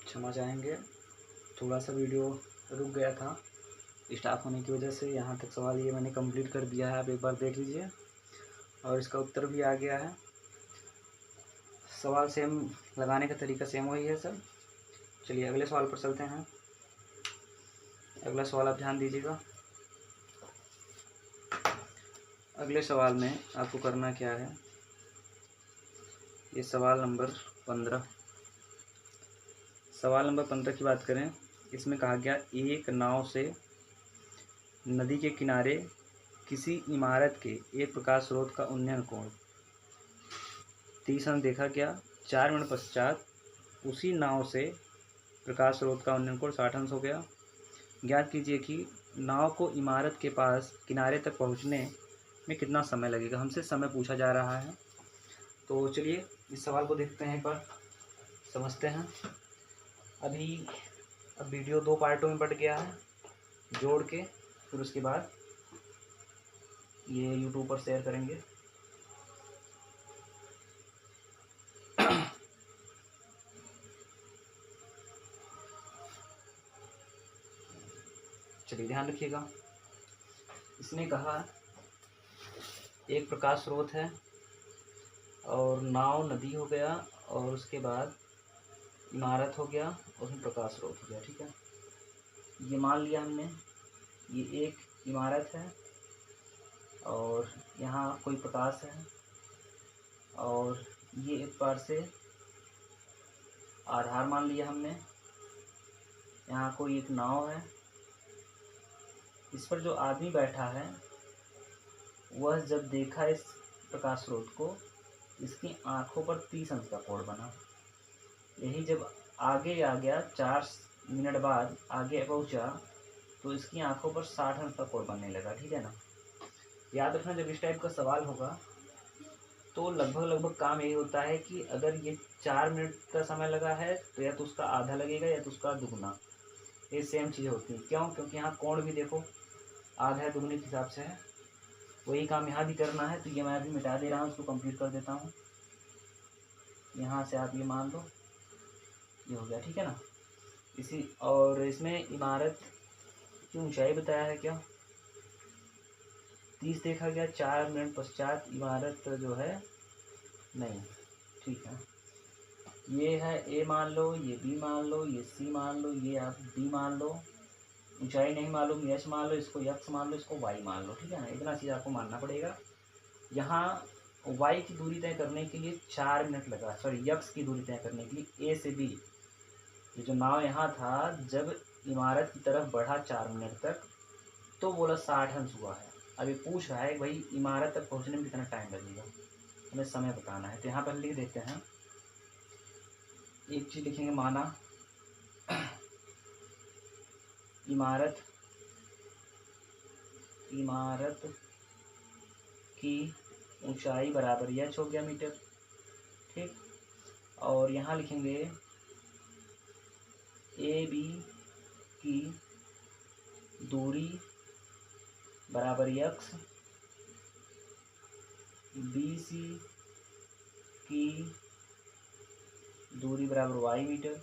क्षमा चाहेंगे, थोड़ा सा वीडियो रुक गया था स्टाफ होने की वजह से। यहाँ तक सवाल ये मैंने कंप्लीट कर दिया है, आप एक बार देख लीजिए और इसका उत्तर भी आ गया है। सवाल सेम, लगाने का तरीका सेम वही है सर। चलिए अगले सवाल पर चलते हैं। अगला सवाल आप ध्यान दीजिएगा। अगले सवाल में आपको करना क्या है, ये सवाल नंबर 15। सवाल नंबर 15 की बात करें, इसमें कहा गया एक नाव से नदी के किनारे किसी इमारत के एक प्रकाश स्रोत का उन्नयन कोण 30 अंश देखा गया। 4 मिनट पश्चात उसी नाव से प्रकाश स्रोत का उन्नयन कोण 60 अंश हो गया। ज्ञात कीजिए कि नाव को इमारत के पास किनारे तक पहुंचने में कितना समय लगेगा। हमसे समय पूछा जा रहा है, तो चलिए इस सवाल को देखते हैं, एक बार समझते हैं। अब वीडियो 2 पार्टों में बट गया है, जोड़ के फिर उसके बाद ये यूट्यूब पर शेयर करेंगे। चलिए ध्यान रखिएगा। इसने कहा एक प्रकाश स्रोत है और नाव नदी हो गया और उसके बाद इमारत हो गया और उसमें प्रकाश स्रोत हो गया। ठीक है, ये मान लिया हमने, ये एक इमारत है और यहाँ कोई प्रकाश है और ये एक बार से आधार मान लिया हमने। यहाँ कोई एक नाव है, इस पर जो आदमी बैठा है वह जब देखा इस प्रकाश स्रोत को, इसकी आंखों पर 30 अंश का कोण बना। यही जब आगे आ गया, 4 मिनट बाद आगे पहुंचा तो इसकी आंखों पर 60 अंश का कोण बनने लगा। ठीक है ना। याद रखना, जब इस टाइप का सवाल होगा तो लगभग काम यही होता है कि अगर ये 4 मिनट का समय लगा है तो या तो उसका आधा लगेगा या तो उसका दुगना। ये सेम चीज़ होती है। क्यों? क्योंकि यहाँ कोण भी देखो आधा है, दुगने के हिसाब से है। वही काम यहाँ भी करना है, तो ये मैं अभी मिटा दे रहा हूँ, उसको कंप्लीट कर देता हूँ। यहाँ से आप ये मान लो, ये हो गया। ठीक है ना। इसी और इसमें इमारत की ऊंचाई बताया है क्या, 30 देखा गया। 4 मिनट पश्चात इमारत जो है नहीं। ठीक है, ये है ए मान लो, ये बी मान लो, ये सी मान लो, ये आप डी मान लो। ऊंचाई नहीं मालूम, एच मान लो, इसको एक्स मान लो, इसको वाई मान लो। ठीक है ना, इतना चीज़ आपको मानना पड़ेगा। यहाँ वाई की दूरी तय करने के लिए 4 मिनट लगा, सॉरी एक्स की दूरी तय करने के लिए ए से बी। ये जो नाव यहाँ था जब इमारत की तरफ बढ़ा 4 मिनट तक तो बोला 60 अंश हुआ है। अभी पूछ रहा है भाई इमारत तक पहुँचने में कितना टाइम लगेगा, हमें समय बताना है। तो यहाँ पर लिख देते हैं, एक चीज़ लिखेंगे, माना इमारत की ऊंचाई बराबर एच हो गया मीटर। ठीक, और यहाँ लिखेंगे ए बी की दूरी बराबर एक्स, बी सी की दूरी बराबर वाई मीटर।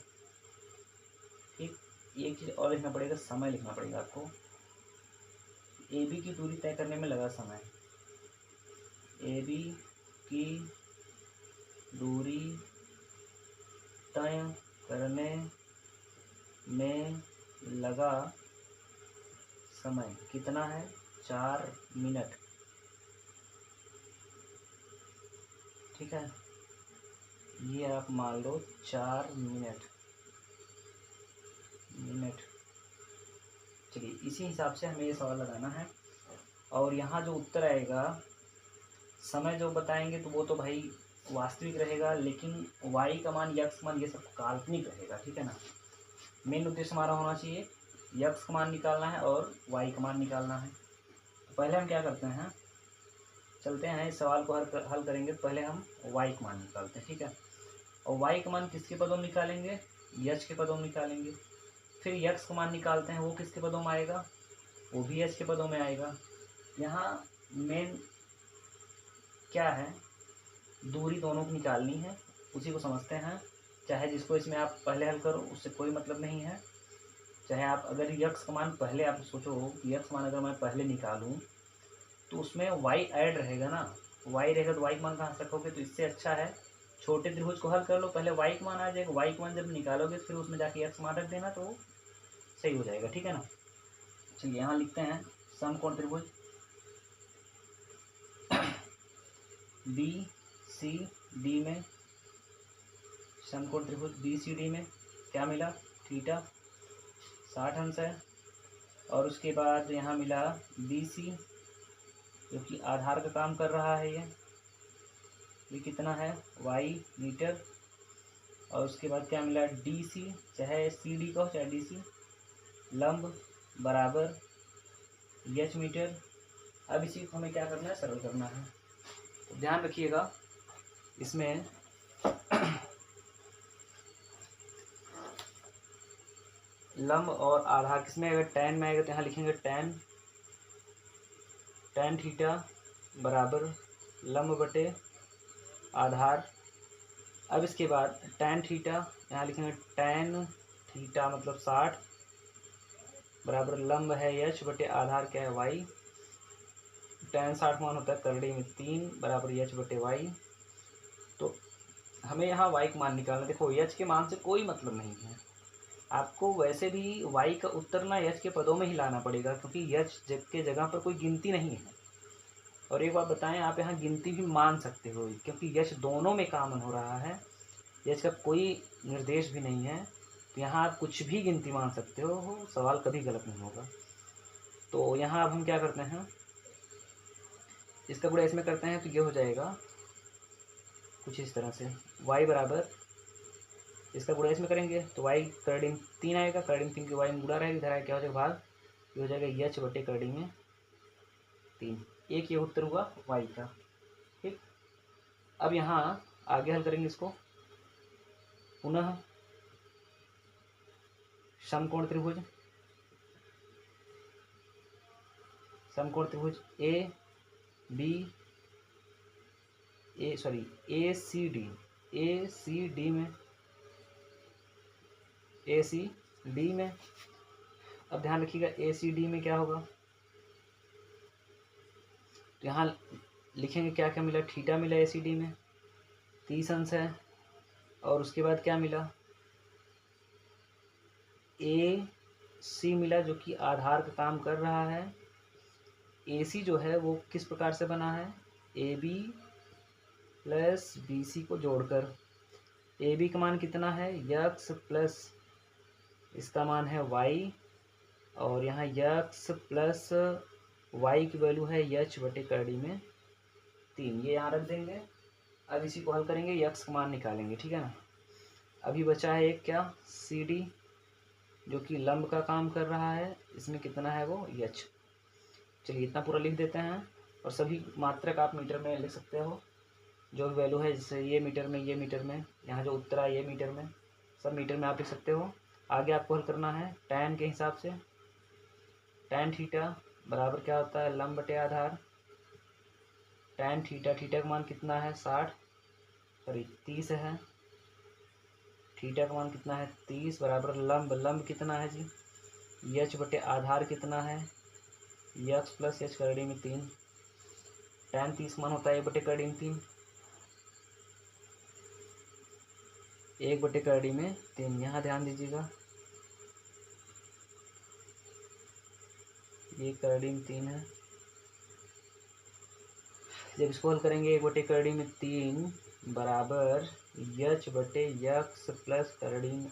ठीक, एक चीज़ और लिखना पड़ेगा, समय लिखना पड़ेगा आपको। ए बी की दूरी तय करने में लगा समय, ए बी की दूरी तय करने में लगा समय कितना है, 4 मिनट। ठीक है, ये आप मान लो 4 मिनट। चलिए इसी हिसाब से हमें ये सवाल लगाना है। और यहाँ जो उत्तर आएगा, समय जो बताएंगे तो वो तो भाई वास्तविक रहेगा, लेकिन वाई का मान, यक्स मान, ये सब काल्पनिक रहेगा। ठीक है ना। मेन उद्देश्य हमारा होना चाहिए यक्स का मान निकालना है और वाई का मान निकालना है। तो पहले हम क्या करते हैं, चलते हैं इस सवाल को हल करेंगे। पहले हम वाई का मान निकालते हैं। ठीक है, और वाई का मान किसके पदों में निकालेंगे, एच के पदों में निकालेंगे। फिर यक्स का मान निकालते हैं, वो किसके पदों में आएगा, वो भी एच के पदों में आएगा। यहाँ मेन क्या है, दूरी दोनों की निकालनी है, उसी को समझते हैं। चाहे जिसको इसमें आप पहले हल करो उससे कोई मतलब नहीं है, चाहे आप अगर यक्स का मान पहले, आप सोचो कि यक्स मान अगर मैं पहले निकालूं तो उसमें वाई ऐड रहेगा ना, वाई रहेगा तो वाई का मान कहाँ से रखोगे, तो इससे अच्छा है छोटे त्रिभुज को हल कर लो, पहले वाई का मान आ जाएगा, वाई का मान जब निकालोगे तो फिर उसमें जाके यक्स मान रख देना तो सही हो जाएगा, ठीक है ना। चलिए यहाँ लिखते हैं समकोण त्रिभुज बी सी डी में, समकोण त्रिभुज बी सी डी में क्या मिला, थीटा 60 अंश है, और उसके बाद यहाँ मिला बी सी जो कि आधार का काम कर रहा है, ये कितना है वाई मीटर, और उसके बाद क्या मिला डी सी, चाहे सी डी का हो चाहे डी सी, लंब बराबर एच मीटर। अब इसी को हमें क्या करना है, सरल करना है, तो ध्यान रखिएगा इसमें लंब और आधार किसमें आएगा, टैन में आएगा, तो यहाँ लिखेंगे टैन थीटा बराबर लंब बटे आधार। अब इसके बाद टैन थीटा यहाँ लिखेंगे टैन थीटा मतलब 60 बराबर लंब है एच बटे आधार क्या है वाई, टैन 60 मान होता है करड़ी में 3 बराबर एच बटे वाई। तो हमें यहाँ वाई का मान निकालना, देखो एच के मान से कोई मतलब नहीं है, आपको वैसे भी वाई का उत्तर ना एच के पदों में ही लाना पड़ेगा, क्योंकि एच के जगह पर कोई गिनती नहीं है। और एक बात बताएं, आप यहाँ गिनती भी मान सकते हो, क्योंकि एच दोनों में कॉमन हो रहा है, एच का कोई निर्देश भी नहीं है, तो यहाँ आप कुछ भी गिनती मान सकते हो, सवाल कभी गलत नहीं होगा। तो यहाँ अब हम क्या करते हैं, इसका गुणा इसमें करते हैं, तो ये हो जाएगा कुछ इस तरह से, y बराबर इसका गुणा इसमें करेंगे तो y करड़ी में 3 आएगा, करड़ी में 3 के y में गुणा रहेगा, इधर आएगा क्या हो जाएगा भाग, ये हो जाएगा एच बटे करड़ी में 3, एक ये उत्तर हुआ y का, ठीक। अब यहाँ आगे हल करेंगे इसको, पुनः समकोण त्रिभुज ए सी डी में, अब ध्यान रखिएगा ए सी डी में क्या होगा, तो यहाँ लिखेंगे क्या क्या मिला, थीटा मिला ए सी डी में 30 अंश है, और उसके बाद क्या मिला ए सी मिला जो कि आधार का काम कर रहा है। ए सी जो है वो किस प्रकार से बना है, A B plus B C को जोड़कर, ए बी का मान कितना है यक्स प्लस इसका मान है वाई, और यहाँ यक्स प्लस वाई की वैल्यू है एच बटे करड़ी में 3, ये यहाँ रख देंगे। अब इसी को हल करेंगे, यक्स का मान निकालेंगे, ठीक है ना। अभी बचा है एक क्या सी डी जो कि लंब का काम कर रहा है, इसमें कितना है वो एच। चलिए इतना पूरा लिख देते हैं, और सभी मात्रक आप मीटर में लिख सकते हो, जो भी वैल्यू है, जैसे ये मीटर में, ये मीटर में, यहाँ जो उत्तर है ये मीटर में, सब मीटर में आप लिख सकते हो। आगे आपको हल करना है टैन के हिसाब से, टैन थीटा बराबर क्या होता है लंब बटे आधार, टैन थीटा, थीटा का मान कितना है 30 है, थीटा का मान कितना है 30 बराबर लंब कितना है जी एच बटे आधार कितना है यक्स प्लस एच करड़ी में 3, टैन 30 मान होता है 1 बटे करड़ी में 3, 1 बटे करड़ी में 3, यहाँ ध्यान दीजिएगा ये करड़ी में 3 है। जब इसको हल करेंगे 1 बटे करड़ी में 3 बराबर एच बटे यक्स प्लस करड़ी में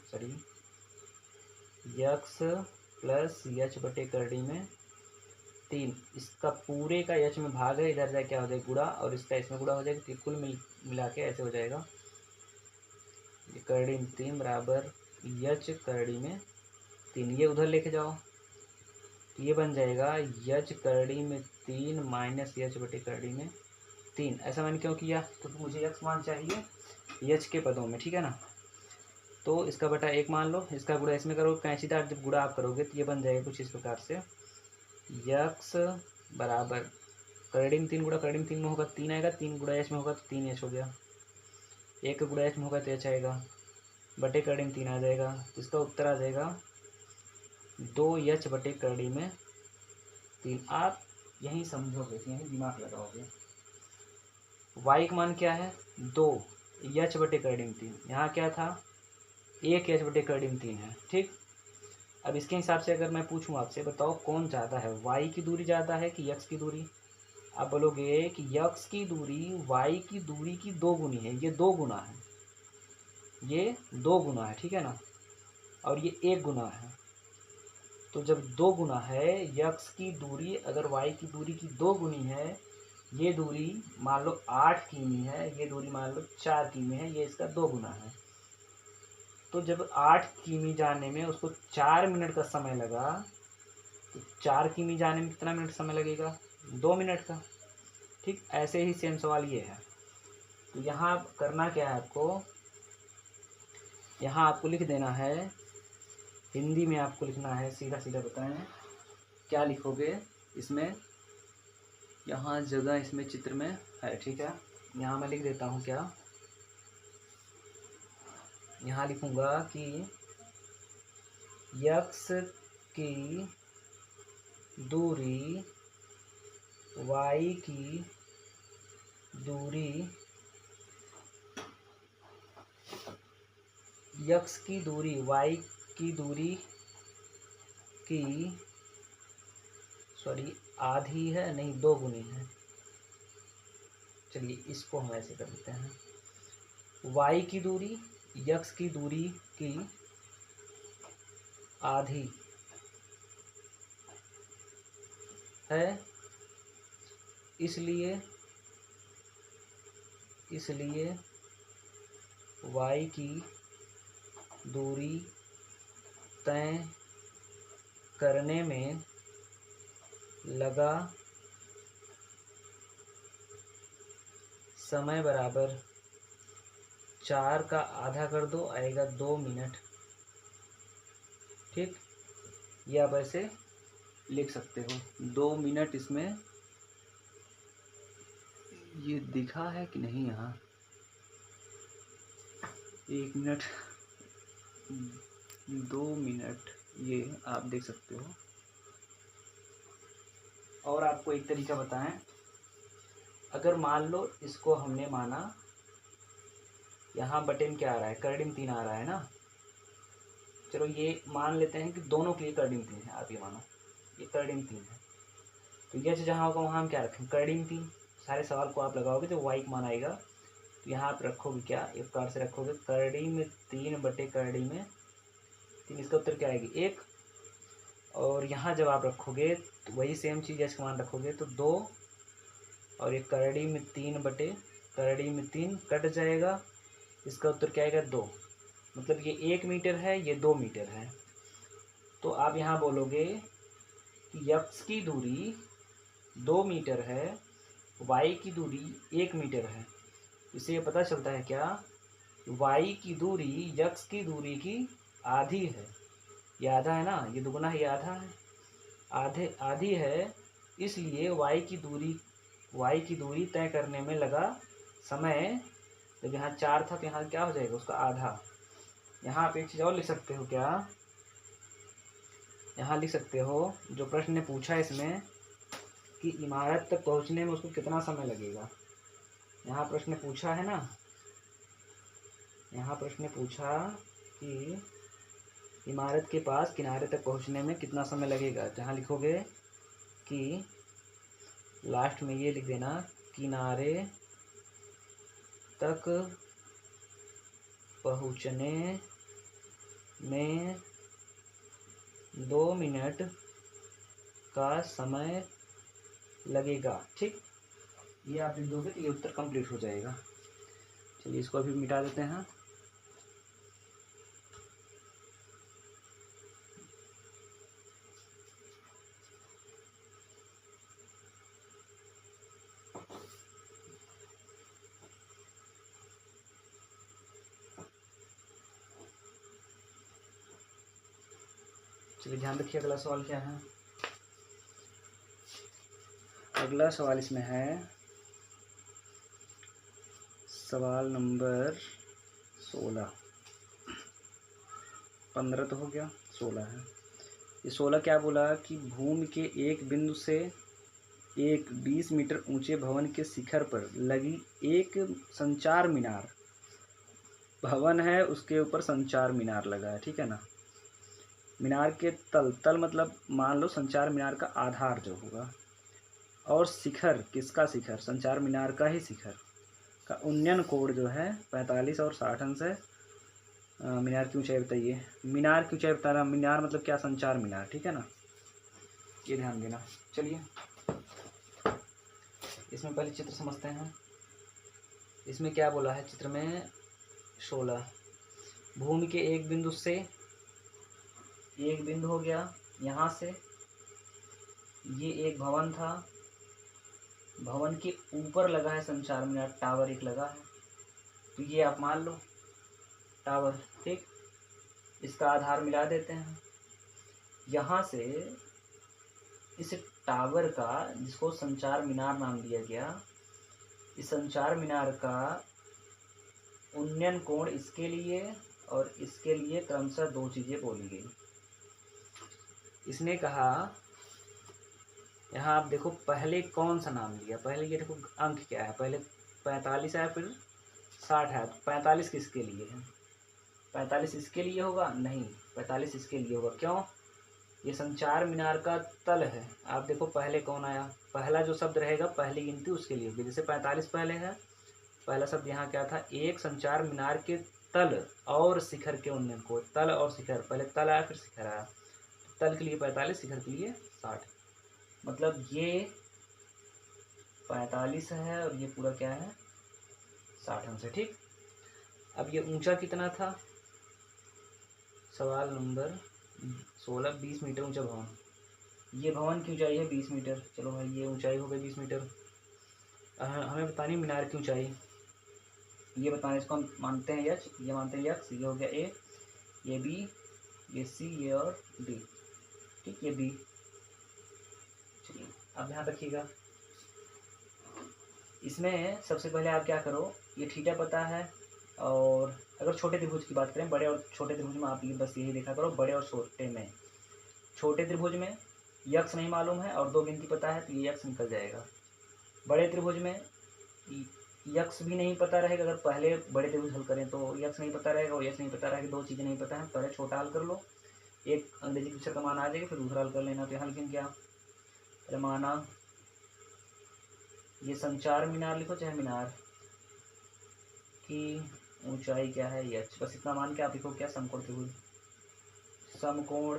यक्स प्लस एच बटे करड़ी में 3, इसका पूरे का एच में भाग है, इधर जाए क्या हो जाएगा गुणा, और इसका इसमें गुणा हो जाएगा, तो कुल मिला के ऐसे हो जाएगा, ये करड़ी में 3 बराबर एच करड़ी में 3, ये उधर लेके जाओ तो ये बन जाएगा एच करड़ी में 3 माइनस एच बटे करड़ी में 3। ऐसा मैंने क्यों किया, क्योंकि मुझे एक्स मान चाहिए एच के पदों में, ठीक है ना। तो इसका बटा 1 मान लो, इसका गुणा इसमें करो, कैंचीदार जब गुणा आप करोगे तो ये बन जाएगा कुछ इस प्रकार से, यक्स बराबर करड़ी में 3 गुणा करड़ी में 3 में होगा 3 आएगा, 3 गुणा एच में होगा तो 3 एच हो गया, 1 गुणा एच में होगा तो एच आएगा, बटे करड़ी में 3 आ जाएगा, तो इसका उत्तर आ जाएगा 2h बटे करड़ी में 3। आप यहीं समझोगे, यहीं दिमाग लगाओगे। y का मान क्या है 2, h बटे करड़ी में 3, यहाँ क्या था 1h बटे करड़ी में 3 है। ठीक, अब इसके हिसाब से अगर मैं पूछूं आपसे, बताओ कौन ज़्यादा है, y की दूरी ज़्यादा है कि x की दूरी? आप बोलोगे कि x की दूरी y की दूरी की 2 गुनी है, ये 2 गुना है, ये 2 गुना है, ठीक है ना, और ये 1 गुना है। तो जब 2 गुना है, x की दूरी अगर y की दूरी की 2 गुनी है, ये दूरी मान लो 8 किमी है, ये दूरी मान लो 4 किमी है, ये इसका 2 गुना है। तो जब 8 किमी जाने में उसको 4 मिनट का समय लगा, तो 4 किमी जाने में कितना मिनट समय लगेगा 2 मिनट का। ठीक, ऐसे ही सेम सवाल ये है। तो यहाँ करना क्या है आपको, यहाँ आपको लिख देना है, हिंदी में आपको लिखना है, सीधा सीधा बताएं क्या लिखोगे इसमें। यहाँ जगह इसमें चित्र में है, ठीक है, यहाँ मैं लिख देता हूँ क्या, यहाँ लिखूँगा कि x की दूरी y की दूरी, x की दूरी y की दूरी की आधी है, नहीं 2 गुनी है। चलिए इसको हम ऐसे कर देते हैं, y की दूरी x की दूरी की आधी है, इसलिए y की दूरी तय करने में लगा समय बराबर 4 का आधा कर दो, आएगा 2 मिनट। ठीक, ये आप ऐसे लिख सकते हो 2 मिनट। इसमें ये दिखा है कि नहीं, यहाँ 1 मिनट 2 मिनट, ये आप देख सकते हो। और आपको एक तरीका बताएं, अगर मान लो इसको हमने माना, यहाँ बटे में क्या आ रहा है करड़ी में 3 आ रहा है ना, चलो ये मान लेते हैं कि दोनों के लिए करड़ी में 3 है, आप ये मानो ये करड़ी में 3 है, तो ये जहाँ होगा वहाँ हम क्या रखें करड़ी में 3। सारे सवाल को आप लगाओगे तो y का मान आएगा, तो यहाँ आप रखोगे क्या, एक प्रकार से रखोगे करड़ी में 3 बटे करड़ी में 3, इसका उत्तर क्या आएगी 1। और यहाँ जब आप रखोगे तो वही सेम चीज़ h का मान रखोगे तो 2, और ये करड़ी में 3 बटे करड़ी में 3 कट जाएगा, इसका उत्तर क्या आएगा 2। मतलब ये 1 मीटर है, ये 2 मीटर है। तो आप यहाँ बोलोगे कि x की दूरी 2 मीटर है, y की दूरी 1 मीटर है। इससे ये पता चलता है क्या, y की दूरी x की दूरी की आधी है, ये आधा है ना, ये दुगुना है, ये आधा है, आधी है, इसलिए y की दूरी तय करने में लगा समय, जब यहाँ 4 था तो यहाँ क्या हो जाएगा उसका आधा। यहाँ आप एक चीज़ और लिख सकते हो क्या, यहाँ लिख सकते हो जो प्रश्न ने पूछा इसमें कि इमारत तक पहुँचने में उसको कितना समय लगेगा। यहाँ प्रश्न पूछा है ना, यहाँ प्रश्न पूछा कि इमारत के पास किनारे तक पहुँचने में कितना समय लगेगा। जहाँ लिखोगे कि लास्ट में ये लिख देना किनारे तक पहुँचने में 2 मिनट का समय लगेगा। ठीक, ये आप लिख दोगे तो ये उत्तर कंप्लीट हो जाएगा। चलिए इसको अभी मिटा देते हैं। चलिए ध्यान रखिए, अगला सवाल क्या है। अगला सवाल इसमें है सवाल नंबर 16। 15 तो हो गया, 16 है। ये 16 क्या बोला कि भूमि के एक बिंदु से एक 20 मीटर ऊंचे भवन के शिखर पर लगी एक संचार मीनार, भवन है उसके ऊपर संचार मीनार लगा है, ठीक है ना। मीनार के तल मतलब मान लो संचार मीनार का आधार जो होगा, और शिखर, किसका शिखर, संचार मीनार का ही शिखर का उन्नयन कोण जो है 45 और 60 अंश है। मीनार की ऊंचाई बताइए। मीनार की ऊंचाई बता रहा, मीनार मतलब क्या, संचार मीनार, ठीक है ना, ये ध्यान देना। चलिए इसमें पहले चित्र समझते हैं। इसमें क्या बोला है चित्र में, 16 भूमि के एक बिंदु से, एक बिंदु हो गया यहाँ से, ये एक भवन था, भवन के ऊपर लगा है संचार मीनार, टावर एक लगा है, तो ये आप मान लो टावर, ठीक। इसका आधार मिला देते हैं। यहाँ से इस टावर का, जिसको संचार मीनार नाम दिया गया, इस संचार मीनार का उन्नयन कोण इसके लिए और इसके लिए क्रमशः 2 चीज़ें बोली गई। इसने कहा, यहाँ आप देखो पहले कौन सा नाम लिया, पहले ये देखो अंक क्या है, पहले 45 है फिर 60 है, तो 45 किसके लिए है, 45 इसके लिए होगा, नहीं 45 इसके लिए होगा, क्यों, ये संचार मीनार का तल है। आप देखो पहले कौन आया, पहला जो शब्द रहेगा पहली गिनती उसके लिए होगी, जैसे 45 पहले है, पहला शब्द यहाँ क्या था, एक संचार मीनार के तल और शिखर के उन्नयन को, तल और शिखर, पहले तल आया फिर शिखर आया, तल के लिए 45, शिखर के लिए 60, मतलब ये 45 है और ये पूरा क्या है 60 अंश है, ठीक। अब ये ऊंचा कितना था, सवाल नंबर 16, 20 मीटर ऊंचा भवन, ये भवन की ऊंचाई है 20 मीटर, चलो भाई ये ऊंचाई हो गई 20 मीटर। हमें बतानी मीनार की ऊंचाई, ये बताना, इसको हम मानते हैं एच, ये मानते हैं एक्स, ये हो गया ए, ये बी, ये सी, ये और डी, ठीक, ये बी। चलिए अब ध्यान रखिएगा, इसमें सबसे पहले आप क्या करो, ये थीटा पता है, और अगर छोटे त्रिभुज की बात करें, बड़े और छोटे त्रिभुज में आप ये बस यही देखा करो, बड़े और छोटे में, छोटे त्रिभुज में यक्स नहीं मालूम है और 2 गिनती पता है तो ये यक्स निकल जाएगा। बड़े त्रिभुज में यक्स भी नहीं पता रहेगा, अगर पहले बड़े त्रिभुज हल करें तो यक्स नहीं पता रहेगा, और यक्स नहीं पता रहेगा, 2 चीज़ें नहीं पता है, पहले छोटा हल कर लो, एक अंग्रेजी पिक्चर का मान आ जाएगा, फिर दूसरा हल कर लेना। तो यहाँ लिखें क्या, पहले माना ये संचार मीनार लिखो चाहे मीनार की ऊंचाई क्या है एच, बस इतना मान के आप लिखो क्या, समकोण त्रिभुज, समकोण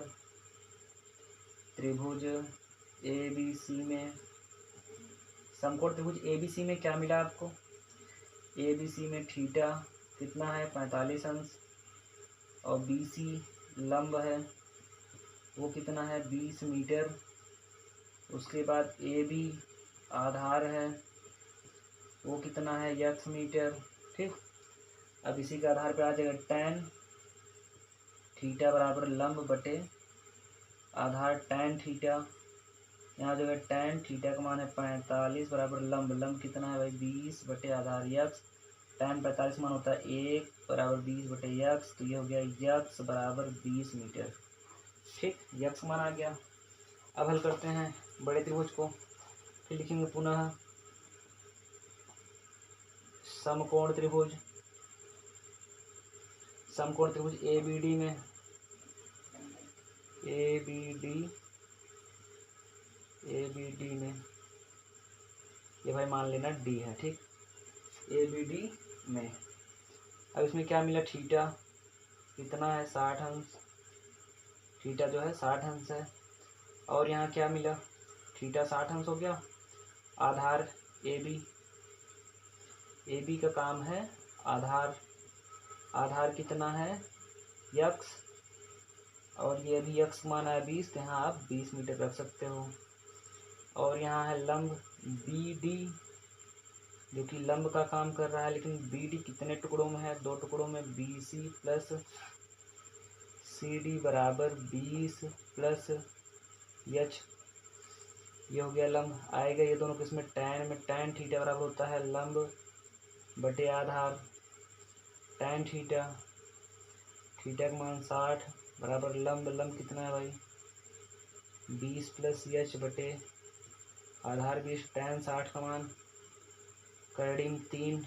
त्रिभुज ए बी सी में, समकोण त्रिभुज ए बी सी में क्या मिला आपको, ए बी सी में थीटा कितना है 45 अंश, और बी सी लंब है वो कितना है 20 मीटर, उसके बाद ए बी आधार है वो कितना है यक्स मीटर, ठीक। अब इसी के आधार पर आ जाएगा tan थीटा बराबर लंब बटे आधार tan थीटा, यहाँ जो है tan थीटा का मान है 45 बराबर लंब, लंब कितना है भाई 20 बटे आधार यक्स, tan 45 मान होता है 1 बराबर 20 बटे यक्स, तो ये हो गया यक्स बराबर 20 मीटर, ठीक, यक्स मान आ गया। अब हल करते हैं बड़े त्रिभुज को, फिर लिखेंगे पुनः समकोण त्रिभुज, समकोण त्रिभुज ए बी डी में, ए बी डी में, ये भाई मान लेना डी है, ठीक, ए बी डी में। अब इसमें क्या मिला, थीटा कितना है 60 अंश, थीटा जो है 60 अंश है, और यहाँ क्या मिला, थीटा 60 अंश हो गया, आधार ए बी का काम है आधार, आधार कितना है यक्स, और ये भी यक्स माना है 20, तो यहाँ आप 20 मीटर रख सकते हो, और यहाँ है लंब बी डी जो कि लंब का काम कर रहा है, लेकिन बी डी कितने टुकड़ों में है, 2 टुकड़ों में, B C plus C D बराबर 20 प्लस एच, ये हो गया लंब, आएगा ये दोनों किसमें tan में, tan थीटा बराबर होता है लंब बटे आधार tan थीटा, थीटा का मान 60 बराबर लंब, लंब कितना है भाई 20 प्लस एच बटे आधार 20 tan 60 का मान करड़ी में 3,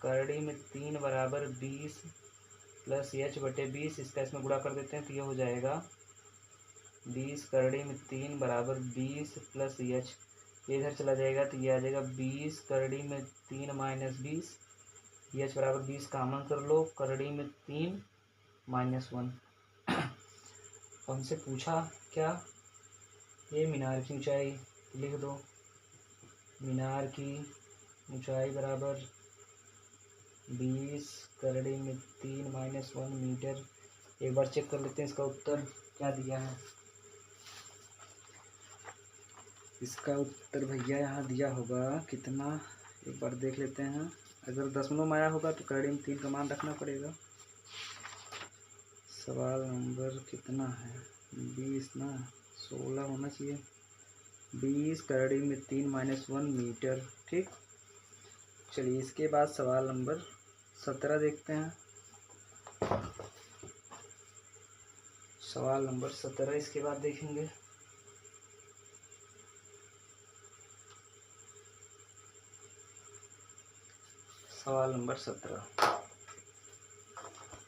करड़ी में 3 बराबर 20 प्लस एच बटे 20, इसका इसमें गुणा कर देते हैं तो ये हो जाएगा 20 करड़ी में 3 बराबर 20 प्लस एच, ये इधर चला जाएगा तो ये आ जाएगा 20 करड़ी में 3 माइनस 20, एच बराबर 20 कामन कर लो, करड़ी में 3 माइनस 1। हमसे पूछा क्या, ये मीनार की ऊंचाई लिख दो, मीनार की ऊंचाई बराबर 20 करड़ी में 3 माइनस 1 मीटर। एक बार चेक कर लेते हैं इसका उत्तर क्या दिया है। इसका उत्तर भैया यहाँ दिया होगा कितना, एक बार देख लेते हैं। अगर दशमलव में आया होगा तो करड़ी में 3 का मान रखना पड़ेगा। सवाल नंबर कितना है 20 ना, 16 होना चाहिए। 20 करड़ी में 3 माइनस 1 मीटर। ठीक, चलिए इसके बाद सवाल नंबर 17 देखते हैं। सवाल नंबर 17 इसके बाद देखेंगे। सवाल नंबर 17,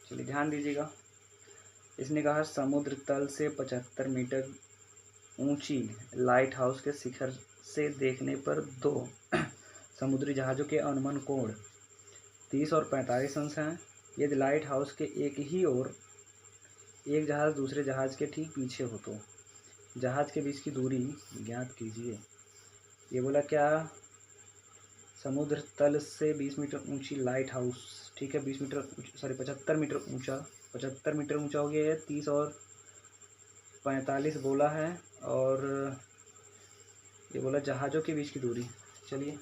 चलिए ध्यान दीजिएगा। इसने कहा समुद्र तल से 75 मीटर ऊंची लाइट हाउस के शिखर से देखने पर 2 समुद्री जहाज़ों के अनुमान कोण 30 और 45 अंश हैं। यदि लाइट हाउस के एक ही ओर एक जहाज़ दूसरे जहाज़ के ठीक पीछे हो तो जहाज़ के बीच की दूरी ज्ञात कीजिए। ये बोला क्या, समुद्र तल से 20 मीटर ऊंची लाइट हाउस, ठीक है 20 मीटर सॉरी 75 मीटर ऊंचा, 75 मीटर ऊंचा हो गया है। 30 और 45 बोला है, और ये बोला जहाज़ों के बीच की दूरी। चलिए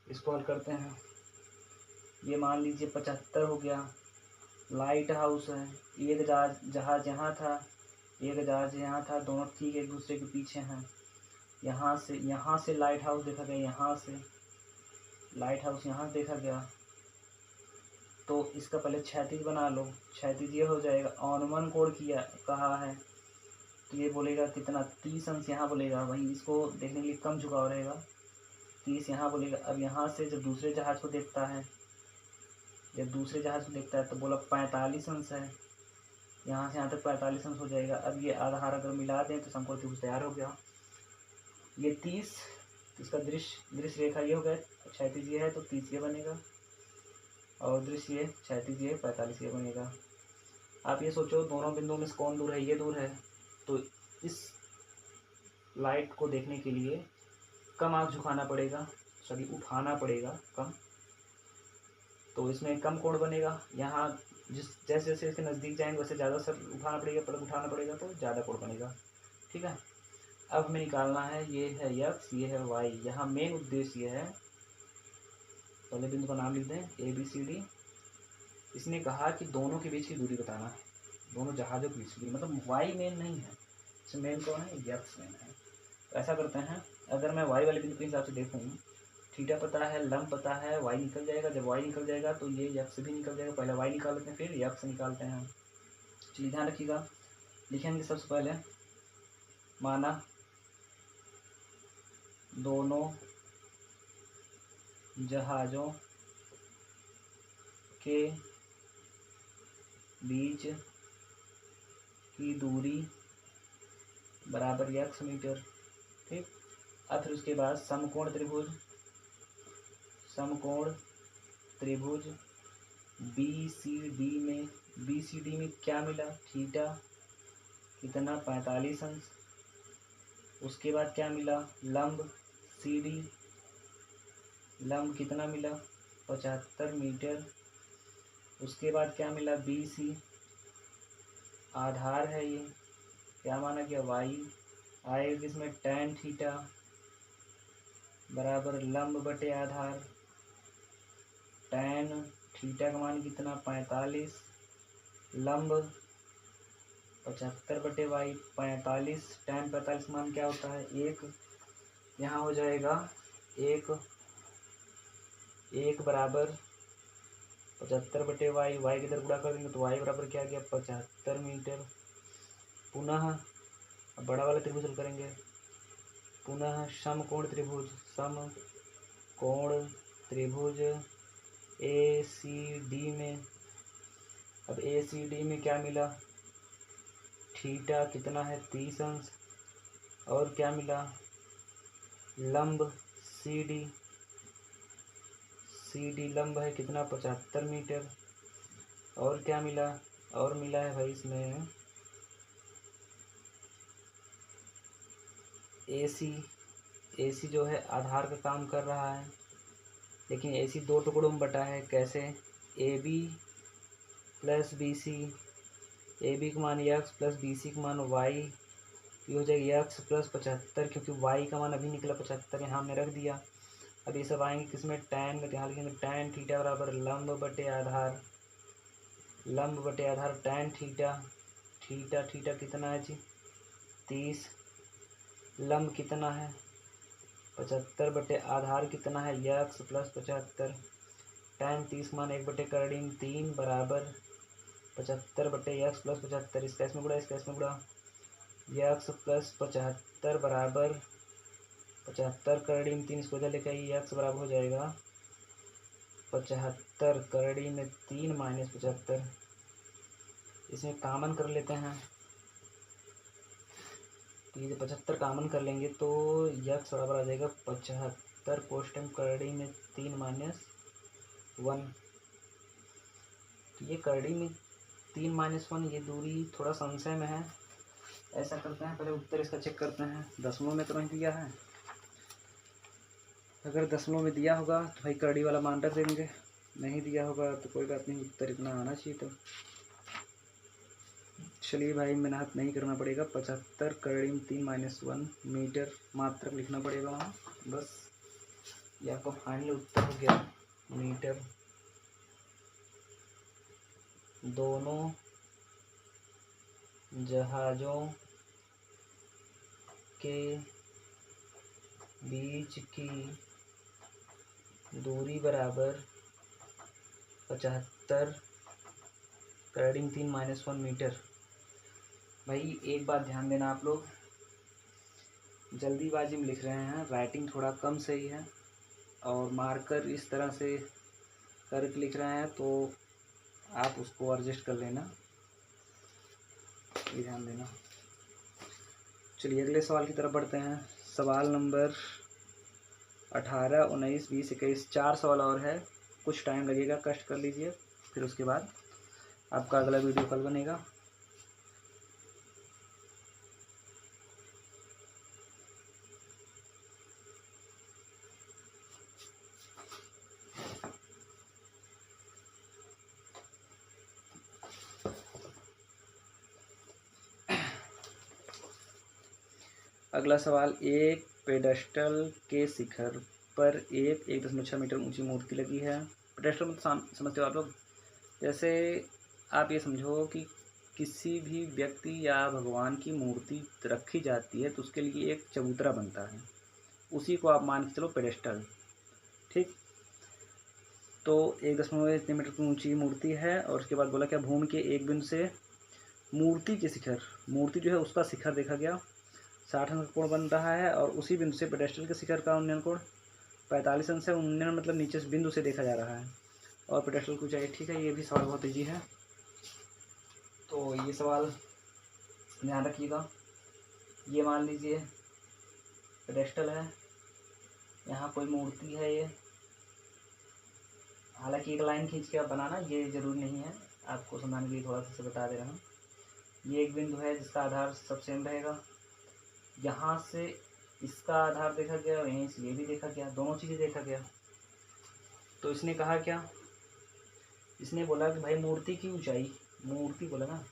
इसको हल करते हैं। ये मान लीजिए 75 हो गया, लाइट हाउस है, एक जहाज़ यहाँ था, एक जहाज़ यहाँ था, दोनों ठीक एक दूसरे के पीछे हैं। यहाँ से लाइट हाउस देखा गया, यहाँ से लाइट हाउस यहाँ देखा गया, तो इसका पहले क्षैतिज बना लो। क्षैतिज ये हो जाएगा, अनुमान कोण किया कहा है तो ये बोलेगा कितना 30 अंश यहाँ बोलेगा, वही इसको देखने के लिए कम झुकाव रहेगा, 30 यहाँ बोलेगा। अब यहाँ से जब दूसरे जहाज़ को देखता है, तो बोला 45 अंश है, यहाँ से यहाँ तक 45 अंश हो जाएगा। अब ये आधार अगर मिला दें तो समकोण त्रिभुज तैयार हो गया। ये 30, इसका दृश्य रेखा ये हो गया, क्षैतिज ये है तो 30 ये बनेगा, और दृश्य ये क्षैतिज ये 45 ये बनेगा। आप ये सोचो दोनों बिंदुओं में से कौन दूर है, ये दूर है, तो इस लाइट को देखने के लिए कम आँख झुकाना पड़ेगा, सॉरी उठाना पड़ेगा कम, तो इसमें कम कोण बनेगा। यहाँ जैसे जैसे इसके नज़दीक जाएंगे वैसे ज़्यादा सर उठाना पड़ेगा, पलक उठाना पड़ेगा तो ज़्यादा कोण बनेगा। ठीक है, अब हमें निकालना है, ये है x, ये है y। यहाँ मेन उद्देश्य ये है, पहले बिंदु का नाम लिख दें ABCD। इसने कहा कि दोनों के बीच की दूरी बताना है, दोनों जहाज़ों के बीच की दूरी, मतलब y मेन नहीं है, इसमें मेन कौन है, x मेन है। तो ऐसा करते हैं, अगर मैं y वाले बिंदु के हिसाब से देखूँ, थीटा पता है, लंब पता है, y निकल जाएगा। जब y निकल जाएगा तो ये x भी निकल जाएगा। पहले y निकाल लेते हैं फिर x निकालते हैं। चलिए ध्यान रखिएगा, लिखेंगे सबसे पहले, माना दोनों जहाज़ों के बीच की दूरी बराबर x मीटर। ठीक, अब फिर उसके बाद समकोण त्रिभुज BCD में क्या मिला, थीटा कितना 45 अंश। उसके बाद क्या मिला, लंब CD, लंब कितना मिला 75 मीटर। उसके बाद क्या मिला BC, आधार है, ये क्या माना गया y आएगा, इसमें tan थीटा बराबर लंब बटे आधार, tan थीटा का मान कितना 45, लंब 75 बटे y 45, tan 45 मान क्या होता है 1, यहाँ हो जाएगा 1 बराबर 75/y, वाई की तरफ गुणा कर देंगे तो वाई बराबर क्या गया 75 मीटर। पुनः अब बड़ा वाला त्रिभुज हल करेंगे। पुनः समकोण त्रिभुज, समकोण त्रिभुज ए सी डी में, अब ए सी डी में क्या मिला, थीटा कितना है 30 अंश, और क्या मिला लंब सी डी लंब है कितना 75 मीटर, और क्या मिला, और मिला है भाई इसमें ए सी जो है आधार का काम कर रहा है, लेकिन ए सी दो टुकड़ों में बटा है। कैसे, A B plus B C, A B का मान यक्स प्लस बी सी का मान वाई, ये हो जाएगा यक्स प्लस 75, क्योंकि वाई का मान अभी निकला 75 यहाँ हमने रख दिया। अब ये सब आएंगे किसमें, टैन में, ध्यान लिखेंगे टैन थीटा बराबर लंब बटे आधार टैन थीटा, थीटा कितना है जी 30, लंब कितना है 75 बटे आधार कितना है यक्स प्लस 75, टैन 30 मान 1/3 बराबर 75 बटे यक्स प्लस 75, इसका इसमें गुणा यक्स प्लस 75 बराबर 75 इसको इधर लेकर यक्स बराबर हो जाएगा 75 माइनस 75, इसमें कामन कर लेते हैं तो ये 75 कामन कर लेंगे तो यक्स बराबर आ जाएगा 75 कोष्टक 3 माइनस 1, तो ये 3 माइनस 1, ये दूरी थोड़ा संशय में है। ऐसा करते हैं, पहले उत्तर इसका चेक करते हैं, दशमलव में तो नहीं दिया है, अगर दशमलव में दिया होगा तो भाई करड़ी वाला मान रख देंगे, नहीं दिया होगा तो कोई बात नहीं, उत्तर इतना आना चाहिए। तो चलिए भाई मेहनत नहीं करना पड़ेगा, 75 3 माइनस 1 मीटर मात्रक लिखना पड़ेगा वहाँ, बस ये आपका फाइनल उत्तर हो गया मीटर। दोनों जहाज़ों के बीच की दूरी बराबर 75 3 माइनस 1 मीटर। भाई एक बात ध्यान देना, आप लोग जल्दीबाजी में लिख रहे हैं, राइटिंग थोड़ा कम सही है और मार्कर इस तरह से करके लिख रहे हैं तो आप उसको एडजस्ट कर लेना, ये ध्यान देना। चलिए अगले सवाल की तरफ बढ़ते हैं। सवाल नंबर 18, 19, 20, 21, 4 सवाल और है, कुछ टाइम लगेगा, कष्ट कर लीजिए, फिर उसके बाद आपका अगला वीडियो कल बनेगा। अगला सवाल, एक पेडेस्टल के शिखर पर 1.6 मीटर ऊंची मूर्ति लगी है। पेडेस्टल मतलब समझते हो आप लोग, जैसे आप ये समझो कि किसी भी व्यक्ति या भगवान की मूर्ति रखी जाती है तो उसके लिए एक चबूतरा बनता है, उसी को आप मान के चलो पेडेस्टल, ठीक। तो 1.6 मीटर की ऊंची मूर्ति है और उसके बाद बोला क्या, भूमि के एक बिंदु से मूर्ति के शिखर, मूर्ति जो है उसका शिखर देखा गया 60 अंश का कोण बन रहा है, और उसी बिंदु से पेडेस्टल के शिखर का उन्नयन कोण 45 अंश है। उन्नयन मतलब नीचे से बिंदु से देखा जा रहा है, और पेडेस्टल की ऊंचाई, ठीक है। ये भी सवाल बहुत ईजी है, तो ये सवाल ध्यान रखिएगा। ये मान लीजिए पेडेस्टल है, यहाँ कोई मूर्ति है, ये हालांकि एक लाइन खींच के आप बनाना, ये जरूरी नहीं है, आपको समझाने के लिए थोड़ा सा बता दे रहा हूँ। ये एक बिंदु है जिसका आधार सब सेम रहेगा, यहाँ से इसका आधार देखा गया और यहीं से ये भी देखा गया, दोनों चीज़ें देखा गया। तो इसने कहा क्या, इसने बोला कि भाई मूर्ति की ऊंचाई, मूर्ति बोला ना,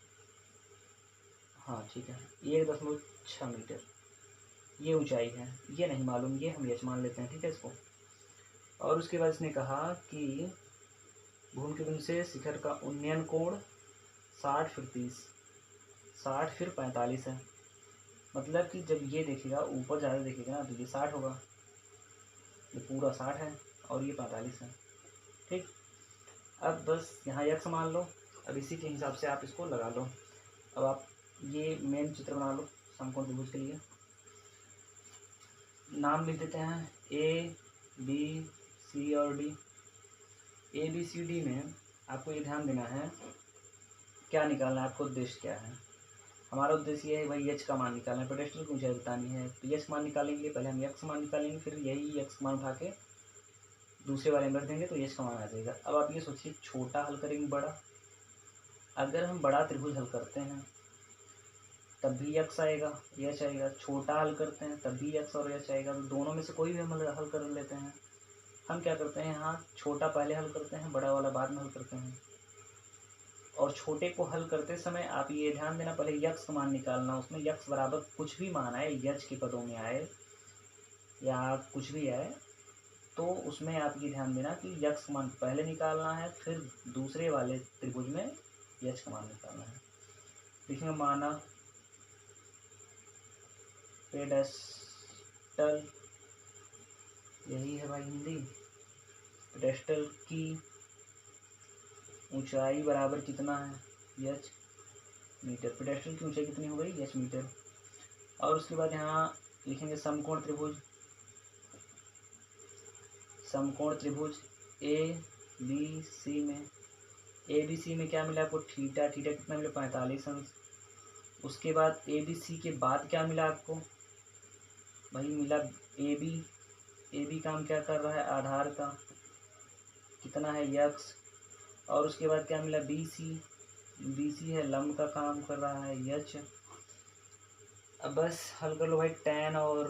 हाँ ठीक है, 1.6 मीटर ये ऊंचाई है, ये नहीं मालूम, ये हम यच मान लेते हैं, ठीक है इसको। और उसके बाद इसने कहा कि भूमि के बिंदु से शिखर का उन्नयन कोण 60 फिर 30, 60 फिर 45 है, मतलब कि जब ये देखेगा ऊपर ज़्यादा देखेगा ना तो ये 60 होगा, ये पूरा 60 है और ये 45 है, ठीक। अब बस यहाँ यक्स मान लो। अब इसी के हिसाब से आप इसको लगा लो। अब आप ये मेन चित्र बना लो समकोण त्रिभुज के लिए। नाम लिख देते हैं ए बी सी और डी। ए बी सी डी में आपको ये ध्यान देना है क्या निकालना है, आपको उद्देश्य क्या है। हमारा उद्देश्य ये है भाई यच का मान निकालना है, पेडेस्टल की ऊंचाई बतानी है। तो यच मान निकालने के लिए पहले हम यक्स मान निकालेंगे, फिर यही यक्स मान उठा के दूसरे वाले में रख देंगे तो यच का मान आ जाएगा। अब आप ये सोचिए छोटा हल करेंगे बड़ा। अगर हम बड़ा त्रिभुज हल करते हैं तब भी यक्स आएगा, यच आएगा। छोटा हल करते हैं तब भी यक्स और यच आएगा। तो दोनों में से कोई भी हम हल कर लेते हैं। हम क्या करते हैं, यहाँ छोटा पहले हल करते हैं, बड़ा वाला बाद में हल करते हैं। और छोटे को हल करते समय आप ये ध्यान देना पहले यक्स का मान निकालना। उसमें यक्स बराबर कुछ भी मान आए, यच के पदों में आए या कुछ भी आए, तो उसमें आप ये ध्यान देना कि यक्स का मान पहले निकालना है, फिर दूसरे वाले त्रिभुज में यच का मान निकालना है। लिखेंगे माना पेडेस्टल, यही है भाई हिंदी। पेडेस्टल की ऊंचाई बराबर कितना है, यच मीटर। पेडेस्टल की ऊंचाई कितनी हो गई, यच मीटर। और उसके बाद यहाँ लिखेंगे समकोण त्रिभुज। समकोण त्रिभुज ए बी सी में, ए बी सी में क्या मिला आपको, थीटा। थीटा कितना मिला, 45 अंश। उसके बाद ए बी सी के बाद क्या मिला आपको भाई, मिला ए बी। ए बी काम क्या कर रहा है, आधार का कितना है, यक्स। और उसके बाद क्या मिला, बी सी। बी सी है लंब का काम कर रहा है, यच। अब बस हल कर लो भाई। टैन और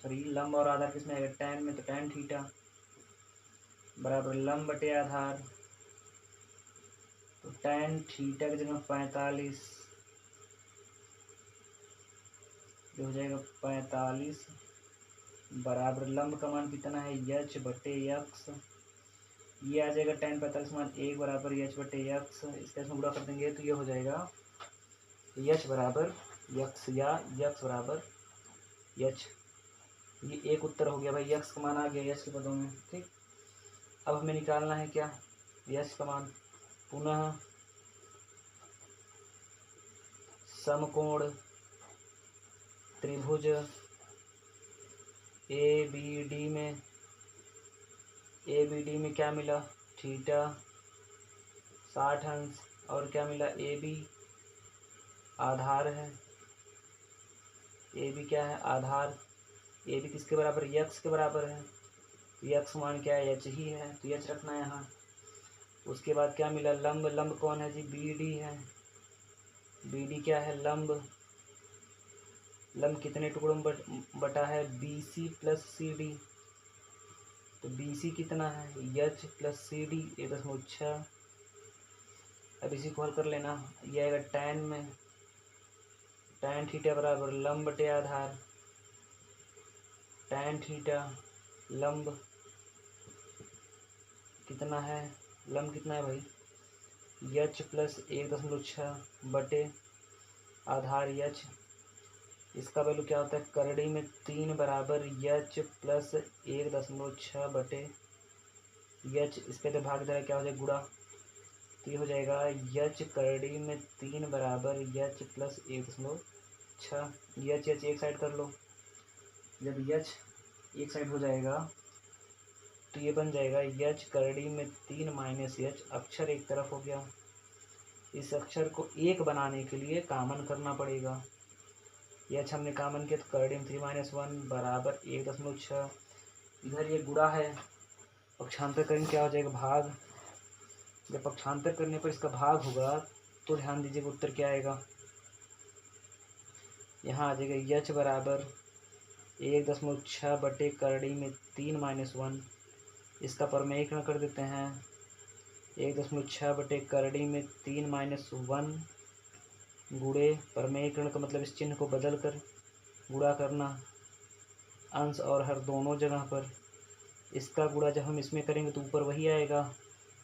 सॉरी लंब और आधार किसमें आएगा, टैन में। तो टैन थीटा बराबर लंब बटे आधार। तो टैन थीटा की जगह 45, जो हो जाएगा 45 बराबर लंब का मान कितना है, यच बटे यक्स। ये आ जाएगा टैन 45 मान 1 बराबर यच बटे यक्स। इसका इसमें गुणा कर देंगे तो ये हो जाएगा यच बराबर यक्स या यक्स बराबर यच। ये एक उत्तर हो गया भाई, यक्स का मान आ गया यच के पदों में। ठीक, अब हमें निकालना है क्या, यच का मान। पुनः समकोण त्रिभुज ए बी डी में, ए बी डी में क्या मिला, थीटा 60 अंश। और क्या मिला, ए बी आधार है। ए बी क्या है, आधार। ए बी किसके बराबर, यक्स के बराबर है। यक्स मान क्या है, एच ही है, तो एच रखना है यहाँ। उसके बाद क्या मिला, लंब। लंब कौन है जी, बी डी है। बी डी क्या है, लंब। लंब कितने टुकड़ों में बटा है, B C plus C D. तो बी सी कितना है, यच प्लस सी डी 1.6। अब इसी को हल कर लेना। यह आएगा टैन में, टैन थीटा बराबर लंब बटे आधार। टैन थीटा लंब कितना है, लंब कितना है भाई, यच प्लस 1.6 बटे आधार यच। इसका वैल्यू क्या होता है, करड़ी में 3 बराबर यच प्लस 1.6 बटे यच। इस पे तो भाग दे क्या हो जाएगा, गुणा। तो ये हो जाएगा यच करड़ी में 3 बराबर यच प्लस 1.6। यच यच एक साइड कर लो। जब यच एक साइड हो जाएगा तो ये बन जाएगा यच करड़ी में 3 माइनस यच। अक्षर एक तरफ हो गया। इस अक्षर को एक बनाने के लिए कॉमन करना पड़ेगा। यच हमने कॉमन किया तो करड़ी में 3 माइनस 1 बराबर 1.6। इधर ये गुणा है, पक्षांतर करेंगे क्या हो जाएगा, भाग। जब पक्षांतर करने पर इसका भाग होगा तो ध्यान दीजिएगा उत्तर क्या आएगा, यहाँ आ जाएगा यच बराबर 1.6 बटे करड़ी में 3 माइनस 1। इसका परमेयीकरण कर देते हैं। 1.6 बटे करड़ी में 3 माइनस 1 गुणे, परमेयीकरण का मतलब इस चिन्ह को बदल कर गुणा करना, अंश और हर दोनों जगह पर। इसका गुणा जब हम इसमें करेंगे तो ऊपर वही आएगा।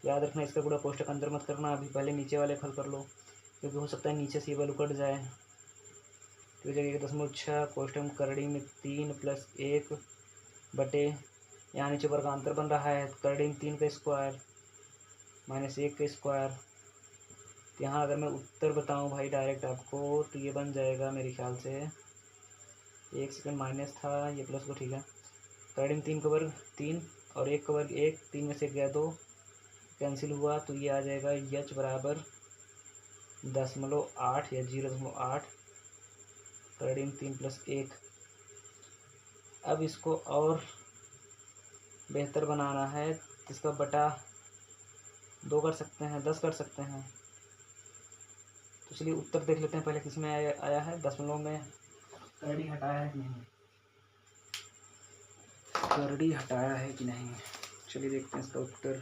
याद रखना इसका गुणा कोष्टक अंदर मत करना, अभी पहले नीचे वाले हल कर लो, क्योंकि हो सकता है नीचे से ये वैल्यू कट जाए। तो जगह 1.6 कोष्टक में करड़ी में 3 प्लस 1 बटे, यहाँ नीचे वर्गांतर बन रहा है, करड़ी में 3 का स्क्वायर -1 का स्क्वायर। तो यहाँ अगर मैं उत्तर बताऊँ भाई डायरेक्ट आपको, तो ये बन जाएगा मेरे ख्याल से, 1 सेकंड माइनस था, ये प्लस को, ठीक है। करीब 3 का वर्ग 3 और 1 का वर्ग 1, 3 में से गया 2, कैंसिल हुआ, तो ये आ जाएगा h बराबर 0.8 या 0.8 करीब 3 + 1। अब इसको और बेहतर बनाना है, इसका बटा 2 कर सकते हैं, 10 कर सकते हैं। तो चलिए उत्तर देख लेते हैं पहले किस में आया है। दशमलव में करड़ी हटाया है कि नहीं, करड़ी हटाया है कि नहीं, चलिए देखते हैं इसका उत्तर।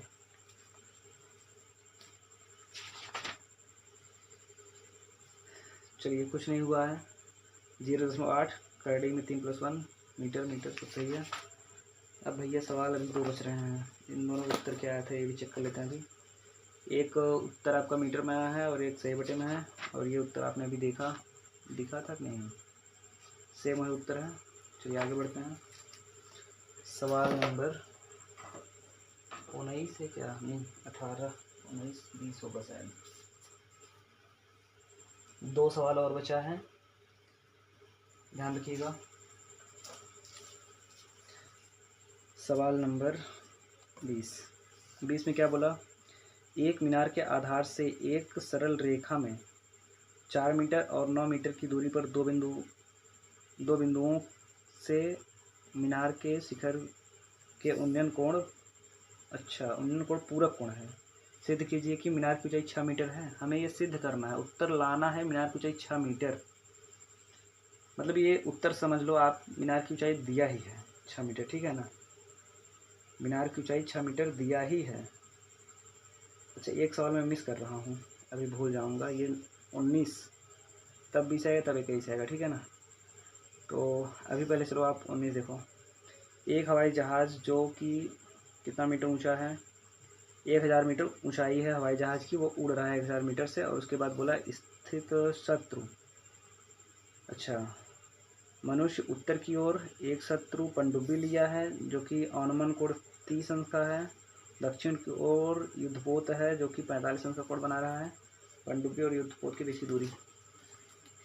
चलिए कुछ नहीं हुआ है, 0.8 करड़ी में 3 + 1 मीटर, मीटर तो सही है। अब भैया सवाल अभी 2 बच रहे हैं, इन दोनों का उत्तर क्या आया था ये भी चेक कर लेते हैं अभी। एक उत्तर आपका मीटर में आया है और एक सही बटे में है, और ये उत्तर आपने अभी दिखा था कि नहीं, सेम है उत्तर है। चलिए आगे बढ़ते हैं। सवाल नंबर 19 है क्या, नहीं 18, 19, 20 होगा शायद। 2 सवाल और बचा है, ध्यान रखिएगा। सवाल नंबर 20 में क्या बोला, एक मीनार के आधार से एक सरल रेखा में 4 मीटर और 9 मीटर की दूरी पर दो बिंदुओं से मीनार के शिखर के उन्नयन कोण पूरक कोण है। सिद्ध कीजिए कि मीनार की ऊंचाई 6 मीटर है। हमें ये सिद्ध करना है, उत्तर लाना है मीनार की ऊंचाई 6 मीटर। मतलब ये उत्तर समझ लो आप, मीनार की ऊंचाई दिया ही है 6 मीटर, ठीक है ना, मीनार की ऊंचाई 6 मीटर दिया ही है। अच्छा एक सवाल मैं मिस कर रहा हूँ, अभी भूल जाऊँगा, ये 19 तब 20 आएगा तब 21 आएगा, ठीक है ना। तो अभी पहले चलो आप 19 देखो। एक हवाई जहाज़ जो कि कितना मीटर ऊंचा है, 1000 मीटर ऊंचाई है हवाई जहाज़ की, वो उड़ रहा है 1000 मीटर से। और उसके बाद बोला स्थित शत्रु, अच्छा मनुष्य उत्तर की ओर एक शत्रु पनडुब्बी लिया है जो कि अनुमान कोण 30 अंश का है। दक्षिण की ओर युद्धपोत है जो कि 45 अंश का कोण बना रहा है। पनडुब्बी और युद्धपोत के बीच की दूरी,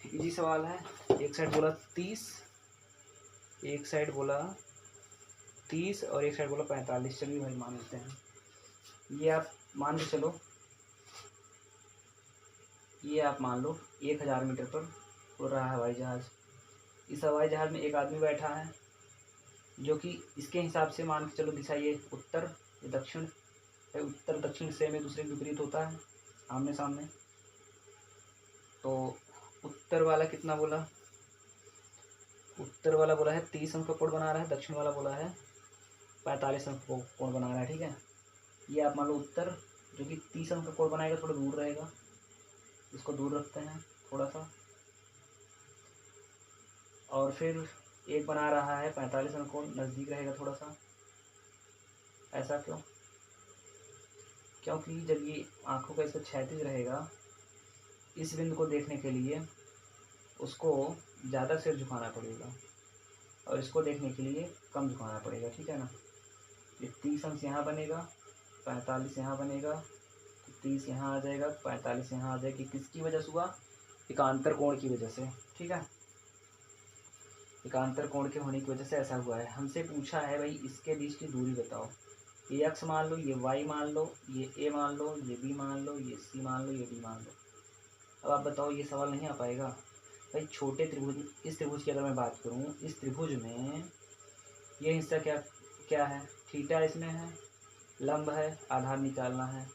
इजी सवाल है। एक साइड बोला 30, एक साइड बोला 30 और एक साइड बोला 45। चलिए भाई मान लेते हैं, ये आप मान के चलो, ये आप मान लो 1000 मीटर पर उड़ रहा है हवाई जहाज़। इस हवाई जहाज़ में एक आदमी बैठा है जो कि इसके हिसाब से मान के चलो दिशा ये उत्तर, ये दक्षिण, उत्तर दक्षिण से में दूसरे विपरीत होता है, आमने सामने। तो उत्तर वाला कितना बोला, उत्तर वाला बोला है 30 अंक का कोण बना रहा है, दक्षिण वाला बोला है 45 अंक का कोण बना रहा है, ठीक है। ये आप मान लो उत्तर जो कि 30 अंक का कोण बनाएगा, थोड़ा दूर रहेगा, इसको दूर रखते हैं थोड़ा सा। और फिर एक बना रहा है 45 अंक कोण, नज़दीक रहेगा थोड़ा सा। ऐसा क्यों, क्योंकि जब ये आँखों का इसका क्षैतिज रहेगा, इस बिंदु को देखने के लिए उसको ज़्यादा सिर झुकाना पड़ेगा और इसको देखने के लिए कम झुकाना पड़ेगा, ठीक है ना। ये 30 अंश यहाँ बनेगा, 45 यहाँ बनेगा, तो 30 यहाँ आ जाएगा, 45 यहाँ आ जाएगी। किसकी वजह से हुआ, एकांतर कोण की वजह से, ठीक है। एकांतर कोण के होने की वजह से ऐसा हुआ है। हमसे पूछा है भाई इसके बीच की दूरी बताओ, ये x मान लो, ये y मान लो, ये a मान लो, ये b मान लो, ये c मान लो, ये d मान लो। अब आप बताओ ये सवाल नहीं आ पाएगा भाई। छोटे त्रिभुज, इस त्रिभुज की अगर मैं बात करूँ, इस त्रिभुज में ये हिस्सा क्या क्या है, थीटा इसमें है, लंब है, आधार निकालना है।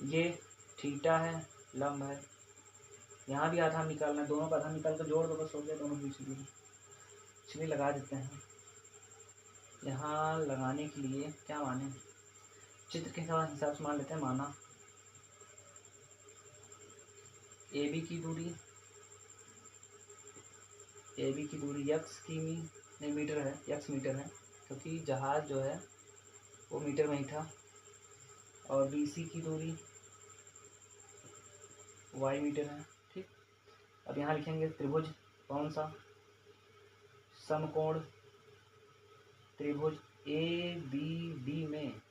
ये थीटा है, लंब है, यहाँ भी आधार निकालना है, दोनों का आधार निकाल कर जोड़ दो, बस हो गया दोनों के बीच की दूरी। चलिए लगा देते हैं। यहाँ लगाने के लिए क्या माने, चित्र के हिसाब से मान लेते हैं। माना ए बी की दूरी, ए बी की दूरी x की नहीं मीटर है, x मीटर है, क्योंकि जहाज़ जो है वो मीटर में ही था। और बी सी की दूरी y मीटर है, ठीक। अब यहाँ लिखेंगे त्रिभुज कौन सा, समकोण त्रिभुज ए बी डी में,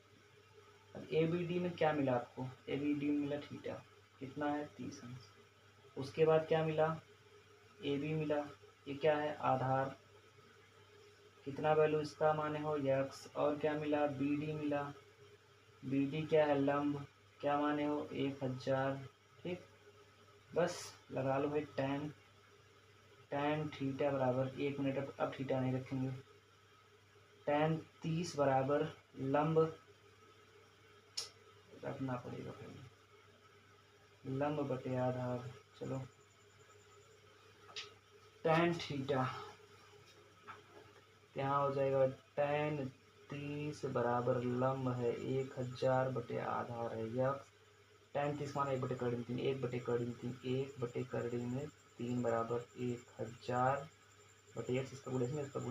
अब ए बी डी में क्या मिला आपको, ए बी डी में मिला थीटा, कितना है 30 अंश। उसके बाद क्या मिला, ए बी मिला, ये क्या है आधार, कितना वैल्यू इसका माने हो यक्स। और क्या मिला, बी डी मिला, बी डी क्या है लंब, क्या माने हो 1000। ठीक, बस लगा लो भाई tan थीटा बराबर, 1 मिनट अब थीटा नहीं रखेंगे, tan 30 बराबर लंब रखना पड़ेगा भाई, लंब बटे आधार। चलो tan थीटा यहाँ हो जाएगा tan 30 बराबर लंब है 1000 बटे आधार है यक्स। tan 30 माना 1/3, 1/3 बराबर 1000 बटे यक्स, इसका गुणा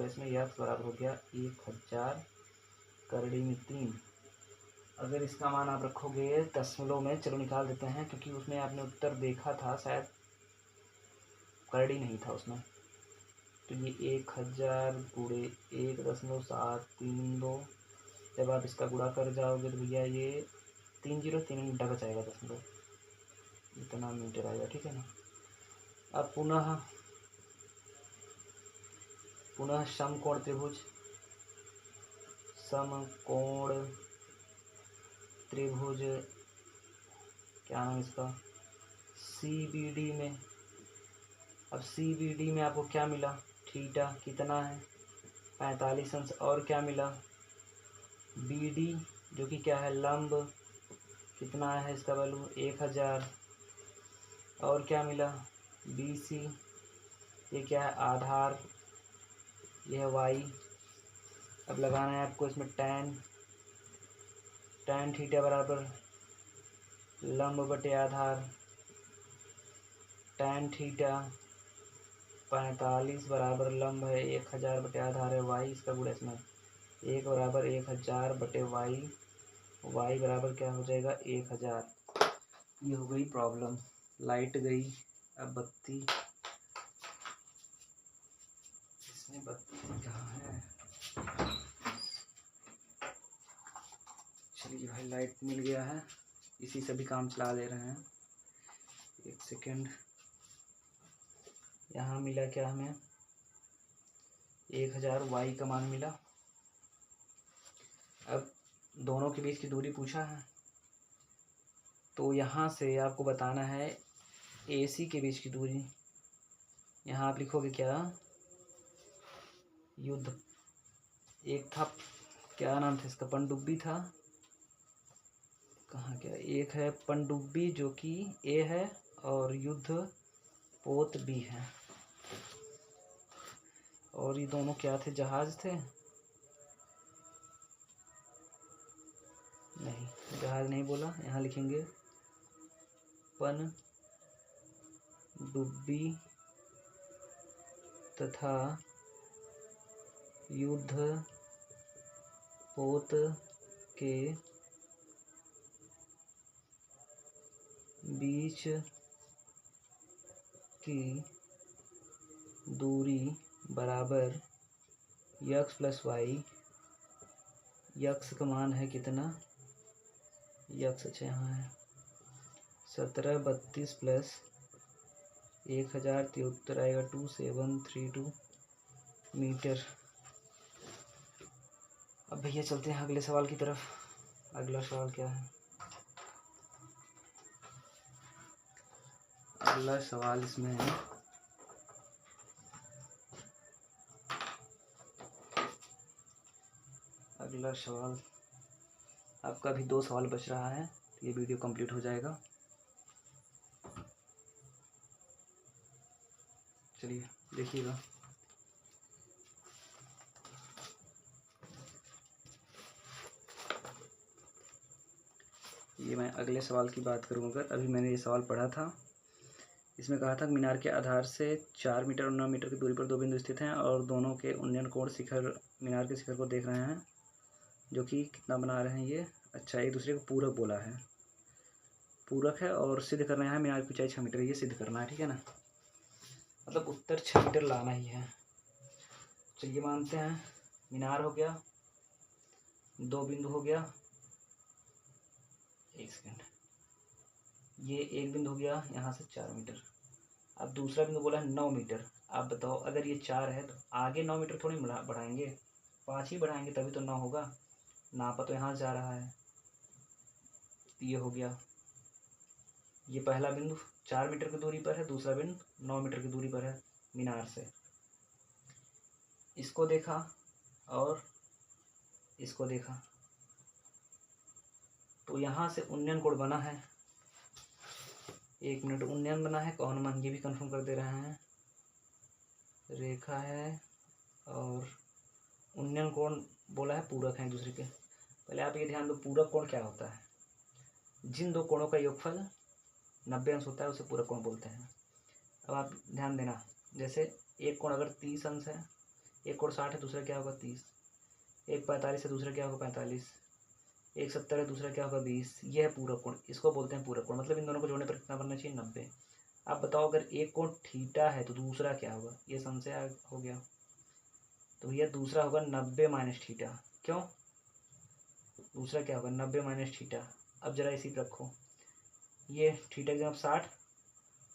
इसमें यक्स बराबर हो गया 1000 करड़ी में 3। अगर इसका मान आप रखोगे दशमलव में, चलो निकाल देते हैं क्योंकि उसमें आपने उत्तर देखा था शायद करड़ी नहीं था उसमें, तो ये 1000 गुणे 1.732, जब आप इसका गुणा कर जाओगे तो भैया ये 3 मीटर बचाएगा दशमलव, इतना मीटर आएगा। ठीक है ना। अब पुनः समकोण त्रिभुज क्या नाम इसका, CBD में। अब CBD में आपको क्या मिला, थीटा कितना है 45 अंश। और क्या मिला, BD जो कि क्या है लंब, कितना है इसका वैल्यू 1000। और क्या मिला, BC ये क्या है आधार, यह है y। अब लगाना है आपको इसमें tan थीटा बराबर लंब बटे आधार, tan थीटा 45 बराबर लंब है 1000 बटे आधार है y, इसका गुणा इसमें 1 बराबर 1000 बटे y बराबर क्या हो जाएगा 1000। ये हो गई प्रॉब्लम। लाइट गई, अब बत्ती, इसमें बत्ती कहाँ है, चलिए भाई लाइट मिल गया है, इसी से भी काम चला ले रहे हैं। एक सेकेंड, यहाँ मिला क्या हमें 1000 y का मान मिला। अब दोनों के बीच की दूरी पूछा है, तो यहाँ से आपको बताना है AC के बीच की दूरी। यहाँ आप लिखोगे क्या, युद्ध, एक था क्या नाम था इसका, पनडुब्बी था, कहाँ क्या, एक है पनडुब्बी जो कि A है और युद्ध पोत B है। और ये दोनों क्या थे, जहाज थे, नहीं जहाज नहीं बोला, यहाँ लिखेंगे पनडुब्बी तथा युद्ध पोत के बीच की दूरी बराबर यक्स प्लस वाई। यक्स का मान है कितना, यक्स अच्छा यहाँ है 1732 प्लस 1073 आएगा 2732 मीटर। अब भैया चलते हैं अगले सवाल की तरफ। अगला सवाल क्या है, अगला सवाल इसमें है अगला सवाल आपका भी 2 सवाल बच रहा है, ये वीडियो कंप्लीट हो जाएगा। चलिए देखिएगा। ये मैं अगले सवाल की बात करूँ, अगर अभी मैंने ये सवाल पढ़ा था, इसमें कहा था मीनार के आधार से 4 मीटर और 9 मीटर की दूरी पर 2 बिंदु स्थित हैं और दोनों के उन्नयन कोण शिखर मीनार के शिखर को देख रहे हैं, जो कि कितना बना रहे हैं ये, अच्छा एक दूसरे को पूरक बोला है, पूरक है और सिद्ध करना है मीनार की ऊंचाई 6 मीटर, ये सिद्ध करना है। ठीक है ना, मतलब उत्तर 6 मीटर लाना ही है। चलिए मानते हैं मीनार हो गया, 2 बिंदु हो गया, एक सेकेंड, ये एक बिंदु हो गया यहाँ से 4 मीटर। अब दूसरा बिंदु बोला है 9 मीटर। आप बताओ अगर ये 4 है तो आगे 9 मीटर थोड़ी बढ़ाएंगे, 5 ही बढ़ाएंगे तभी तो 9 होगा। नापा तो यहाँ से जा रहा है, ये हो गया। ये पहला बिंदु 4 मीटर की दूरी पर है, दूसरा बिंदु 9 मीटर की दूरी पर है मीनार से। इसको देखा और इसको देखा तो यहाँ से उन्नयन कोण बना है। 1 मिनट, उन्नयन बना है, कौन मान ये भी कंफर्म कर दे रहे हैं। रेखा है और उन्नयन कोण बोला है, पूरक है एक दूसरे के। पहले आप ये ध्यान दो, पूरक कोण क्या होता है। जिन दो कोणों का योगफल 90 अंश होता है उसे पूरक कोण बोलते हैं। अब आप ध्यान देना, जैसे एक कोण अगर 30 अंश है, एक कोण 60 है, दूसरा क्या होगा 30। एक 45 है, दूसरा क्या होगा 45। एक 70 है, दूसरा क्या होगा 20। यह है पूरक कोण, इसको बोलते हैं पूरक कोण। मतलब इन दोनों को जोड़ने पर कितना बनना चाहिए 90। आप बताओ अगर एक कोण थीटा है तो दूसरा क्या होगा, ये संशय हो गया। तो भैया दूसरा होगा 90 माइनस थीटा। क्यों, दूसरा क्या होगा 90 माइनस थीटा। अब जरा इसी पर रखो, ये थीटा की जब 60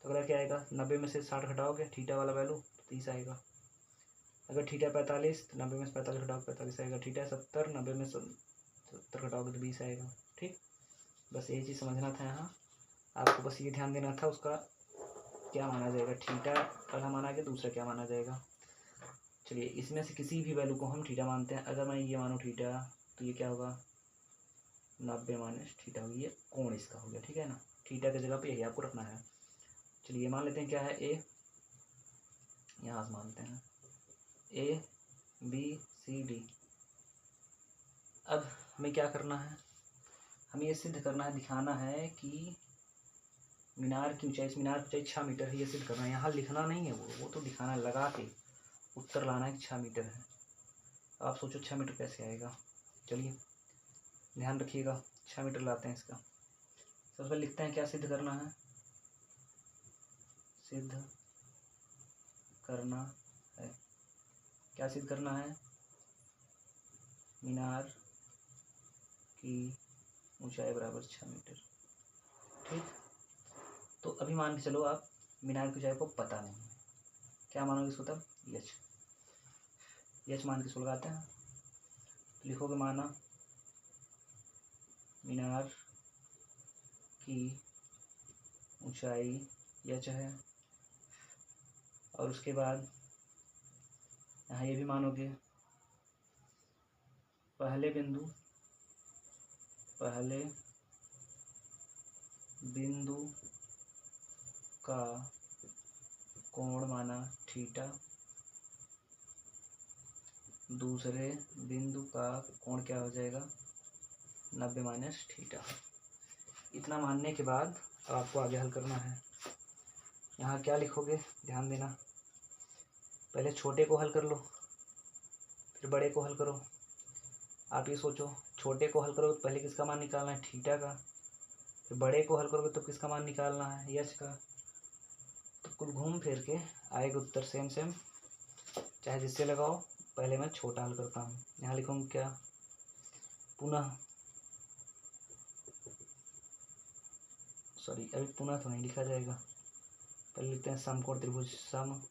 तो अगला क्या आएगा, 90 में से 60 घटाओगे थीटा वाला वैल्यू तो 30 आएगा। अगर थीटा 45 तो 90 में से 45 घटाओगे 45 आएगा। थीटा 70, 90 में 70 घटाओगे तो 20 आएगा। ठीक, बस यही चीज़ समझना था यहाँ आपको, बस ये ध्यान देना था उसका क्या माना जाएगा। थीटा पहला माना गया, दूसरा क्या माना जाएगा। चलिए इसमें से किसी भी वैल्यू को हम थीटा मानते हैं। अगर मैं ये मानूँ थीटा तो ये क्या होगा 90 माइनस थीटा होगी, ये कोण इसका हो गया। ठीक है ना, थीटा की जगह पे यही आपको रखना है। चलिए मान लेते हैं क्या है, ए, यहाँ से मानते हैं ABCD। अब हमें क्या करना है, हमें ये सिद्ध करना है, दिखाना है कि मीनार की ऊंचाई, इस मीनार की ऊंचाई 6 मीटर है, ये सिद्ध करना है। यहाँ लिखना नहीं है, वो तो दिखाना है, लगा के उत्तर लाना है कि 6 मीटर है। आप सोचो 6 मीटर कैसे आएगा। चलिए ध्यान रखिएगा, 6 मीटर लाते हैं इसका। सबसे पहले लिखते हैं क्या सिद्ध करना है, सिद्ध करना है, क्या सिद्ध करना है, मीनार की ऊंचाई बराबर 6 मीटर। ठीक, तो अभी मान के चलो आप मीनार की ऊंचाई को पता नहीं है, क्या मानोगे इसको तब, यच मान के इसको लगाते हैं। तो लिखोगे माना मीनार की ऊंचाई यच है, और उसके बाद यहाँ ये भी मानोगे पहले बिंदु का कोण माना थीटा, दूसरे बिंदु का कोण क्या हो जाएगा 90 माइनस थीटा। इतना मानने के बाद अब आपको आगे हल करना है। यहाँ क्या लिखोगे, ध्यान देना, पहले छोटे को हल कर लो फिर बड़े को हल करो। आप ये सोचो, छोटे को हल करोगे तो पहले किसका मान निकालना है, थीटा का। फिर बड़े को हल करोगे तो किसका मान निकालना है, यच का। तो कुल घूम फिर के आएगा उत्तर सेम चाहे जिससे लगाओ। पहले मैं छोटा हल करता हूँ, यहाँ लिखूँगा क्या, पुनः, सॉरी अभी पुनः तो नहीं लिखा जाएगा, पहले लिखते हैं समकोण त्रिभुज, समकोण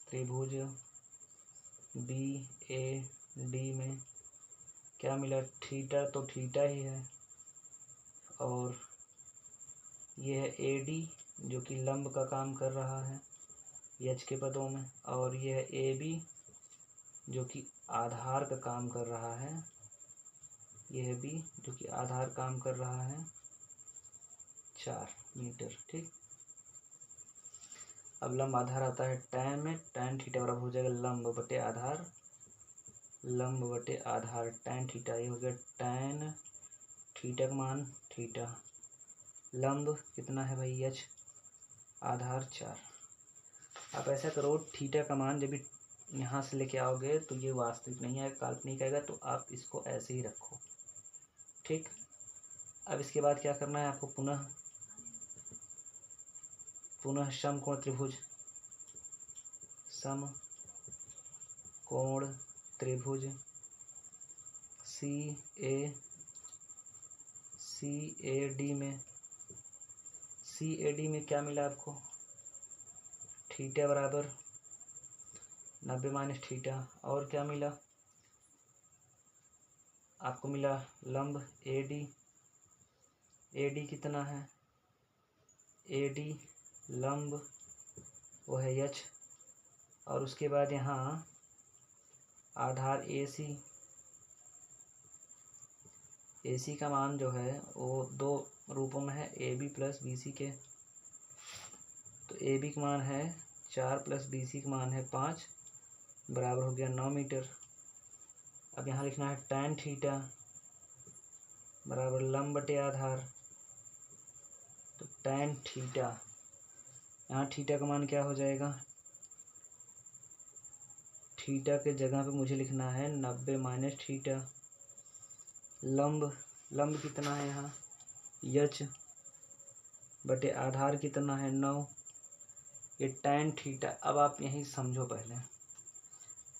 त्रिभुज BAD में क्या मिला, थीटा, तो थीटा ही है, और ये है AD जो कि लंब का काम कर रहा है यच के पदों में, और ये है AB जो कि आधार का काम कर रहा है, यह है B जो कि आधार काम कर रहा है 4 मीटर। ठीक, अब लंब आधार आता है टैन में, टैन थीटा बराबर हो जाएगा लंब बटे आधार, लंब बटे आधार टैन थीटा। ये हो गया टैन थीटा का मान थीटा, लंब कितना है भाई यच, आधार 4। आप ऐसा करो, थीटा का मान जब भी यहाँ से लेके आओगे तो ये वास्तविक नहीं आएगा, काल्पनिक आएगा, तो आप इसको ऐसे ही रखो। ठीक, अब इसके बाद क्या करना है आपको, पुनः समकोण त्रिभुज, समकोण त्रिभुज CAD सी ए डी में क्या मिला आपको, थीटा बराबर 90 माइनस थीटा, और क्या मिला आपको, मिला लंब ए डी कितना है, ए डी लंब वो है एच, और उसके बाद यहाँ आधार ए सी का मान जो है वो दो रूपों में है, A B plus B C के। तो ए बी का मान है 4 प्लस बी सी का मान है 5, बराबर हो गया 9 मीटर। अब यहाँ लिखना है tan थीटा बराबर लंब बटे आधार। तो tan थीटा, यहाँ थीटा का मान क्या हो जाएगा, थीटा के जगह पे मुझे लिखना है 90 माइनस थीटा। लंब कितना है यहाँ, एच बटे आधार कितना है 9, ये tan थीटा। अब आप यहीं समझो, पहले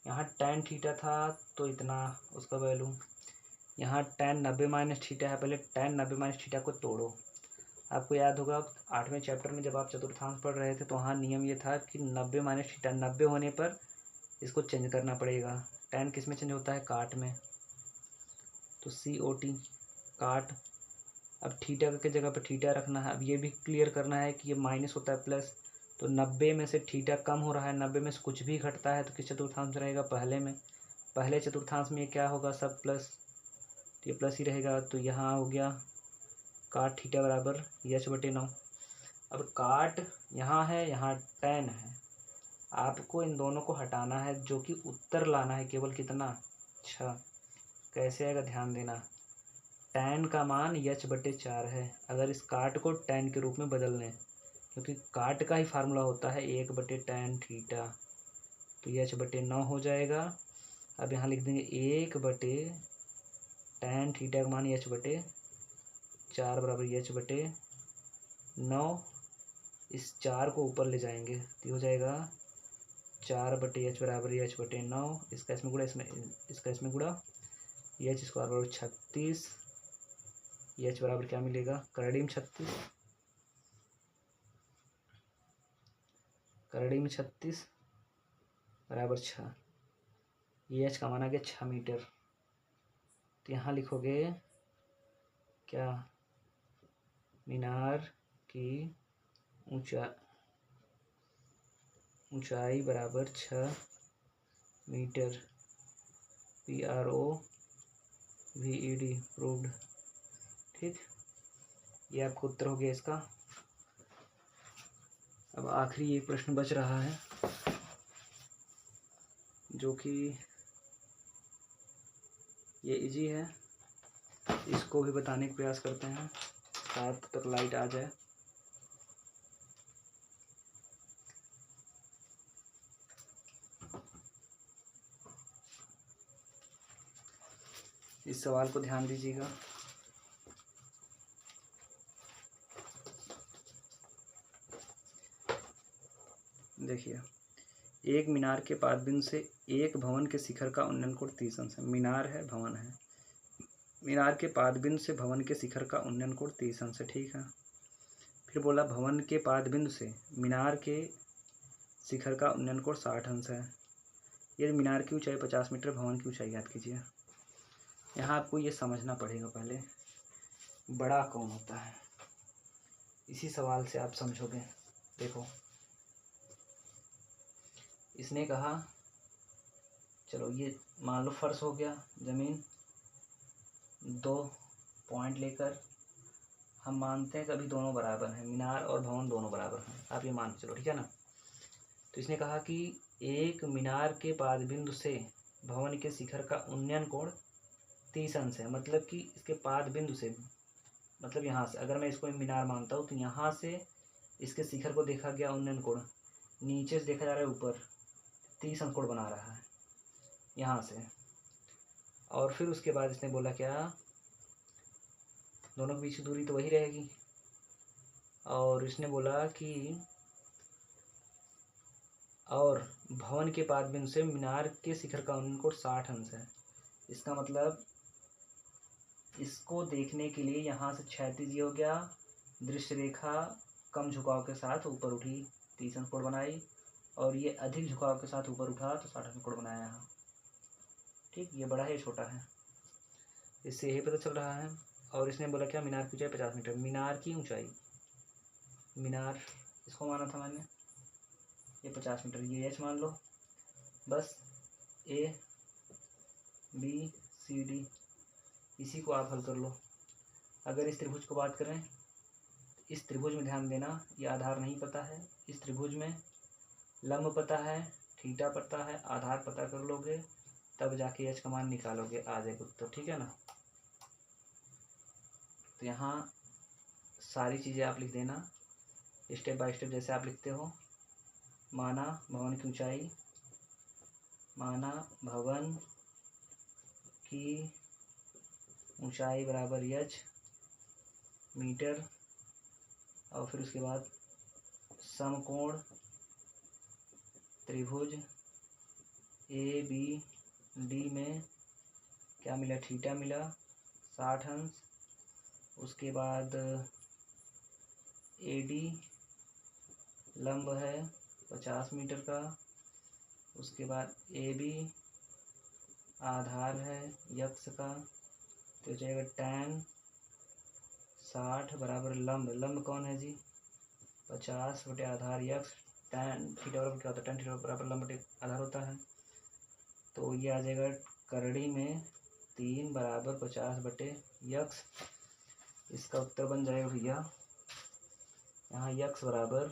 यहाँ tan थीटा था तो इतना उसका वैल्यू, यहाँ tan 90 माइनस थीटा है, पहले tan 90 माइनस थीटा को तोड़ो। आपको याद होगा 8वें चैप्टर में जब आप चतुर्थांश पढ़ रहे थे तो वहाँ नियम ये था कि 90 माइनस थीटा, 90 होने पर इसको चेंज करना पड़ेगा। tan किस में चेंज होता है, काट में। तो COT काट। अब थीटा के जगह पर थीटा रखना है। अब ये भी क्लियर करना है कि ये माइनस होता है प्लस, तो 90 में से थीटा कम हो रहा है, 90 में से कुछ भी घटता है तो किस चतुर्थांश में रहेगा, पहले में। पहले चतुर्थांश में ये क्या होगा, सब प्लस, तो ये प्लस ही रहेगा। तो यहाँ हो गया काट थीटा बराबर एच बटे 9। अब काट यहाँ है, यहाँ tan है, आपको इन दोनों को हटाना है, जो कि उत्तर लाना है केवल कितना, 6। कैसे आएगा ध्यान देना, tan का मान एच बटे 4 है। अगर इस काट को tan के रूप में बदल लें, क्योंकि काट का ही फार्मूला होता है 1 बटे tan थीटा, तो एच बटे 9 हो जाएगा। अब यहाँ लिख देंगे 1 बटे tan थीटा का मान एच बटे 4 बराबर एच बटे 9। इस 4 को ऊपर ले जाएंगे तो हो जाएगा 4 बटे एच बराबर एच बटे 9। इसका इसमें गुड़ा, इसका इसमें गुड़ा, एच स्क्वायर बराबर 36। एच बराबर क्या मिलेगा, करड़ी में 36, करड़ी में 36 बराबर 6। ये एच का मान आ गया 6 मीटर। तो यहाँ लिखोगे क्या, मीनार की ऊंचाई बराबर 6 मीटर, PROVED प्रूव्ड। ठीक, ये आपको उत्तर हो गया इसका। अब आखिरी एक प्रश्न बच रहा है, जो कि ये इजी है, इसको भी बताने का प्रयास करते हैं, शायद तक लाइट आ जाए। इस सवाल को ध्यान दीजिएगा। देखिए, एक मीनार के पादबिंदु से एक भवन के शिखर का उन्नयन कोण 30 अंश है। मीनार है, भवन है, मीनार के पादबिंदु से भवन के शिखर का उन्नयन कोण 30 अंश है। ठीक है, फिर बोला भवन के पादबिंदु से मीनार के शिखर का उन्नयन कोण 60 अंश है। यदि मीनार की ऊंचाई 50 मीटर, भवन की ऊंचाई याद कीजिए। यहाँ आपको ये समझना पड़ेगा पहले, बड़ा कौन होता है, इसी सवाल से आप समझोगे। देखो, इसने कहा चलो ये मान लो फर्श हो गया, ज़मीन, 2 पॉइंट लेकर हम मानते हैं कि अभी दोनों बराबर हैं, मीनार और भवन दोनों बराबर हैं, आप ये मान चलो, ठीक है ना। तो इसने कहा कि एक मीनार के पादबिंदु से भवन के शिखर का उन्नयन कोण 30 अंश है। मतलब कि इसके पादबिंदु से, मतलब यहाँ से, अगर मैं इसको मीनार मानता हूँ तो यहाँ से इसके शिखर को देखा गया उन्नयन कोण, नीचे से देखा जा रहा है ऊपर, 30 अंश कोण बना रहा है यहाँ से। और फिर उसके बाद इसने बोला क्या, दोनों के बीच की दूरी तो वही रहेगी। और इसने बोला कि और भवन के पादबिंदु से मीनार के शिखर का उन्नयन कोण 60 अंश है। इसका मतलब इसको देखने के लिए यहाँ से क्षैतिज ये हो गया, दृश्य रेखा कम झुकाव के साथ ऊपर उठी 30 अंश कोण बनाई, और ये अधिक झुकाव के साथ ऊपर उठा तो 60 अंश कोण बनाया यहाँ। ठीक, ये बड़ा है, ये छोटा है, इससे यही पता चल रहा है। और इसने बोला क्या, मीनार की ऊंचाई 50 मीटर। मीनार की ऊंचाई, मीनार इसको माना था मैंने, ये 50 मीटर, ये एच मान लो। बस ए बी सी डी, इसी को आप हल कर लो। अगर इस त्रिभुज को बात करें, इस त्रिभुज में ध्यान देना, ये आधार नहीं पता है। इस त्रिभुज में लंब पता है, थीटा पता है, आधार पता कर लोगे तब जाके एच का मान निकालोगे, आ जाएगा उत्तर। ठीक है ना। तो यहाँ सारी चीज़ें आप लिख देना स्टेप बाय स्टेप, जैसे आप लिखते हो। माना भवन की ऊंचाई, माना भवन की ऊंचाई बराबर एच मीटर, और फिर उसके बाद समकोण त्रिभुज ए बी डी में क्या मिला, थीटा मिला 60 अंश। उसके बाद ए डी लंब है 50 मीटर का। उसके बाद ए बी आधार है यक्ष का, तो जाएगा tan 60 बराबर लंब, लंब कौन है जी, 50 बटे आधार यक्ष। tan थीटा बराबर क्या होता है, tan थीटा बराबर लंब बटे आधार होता है। तो ये आ जाएगा करड़ी में 3 बराबर 50 बटे यक्ष। इसका उत्तर बन जाएगा भैया, यहाँ यक्ष बराबर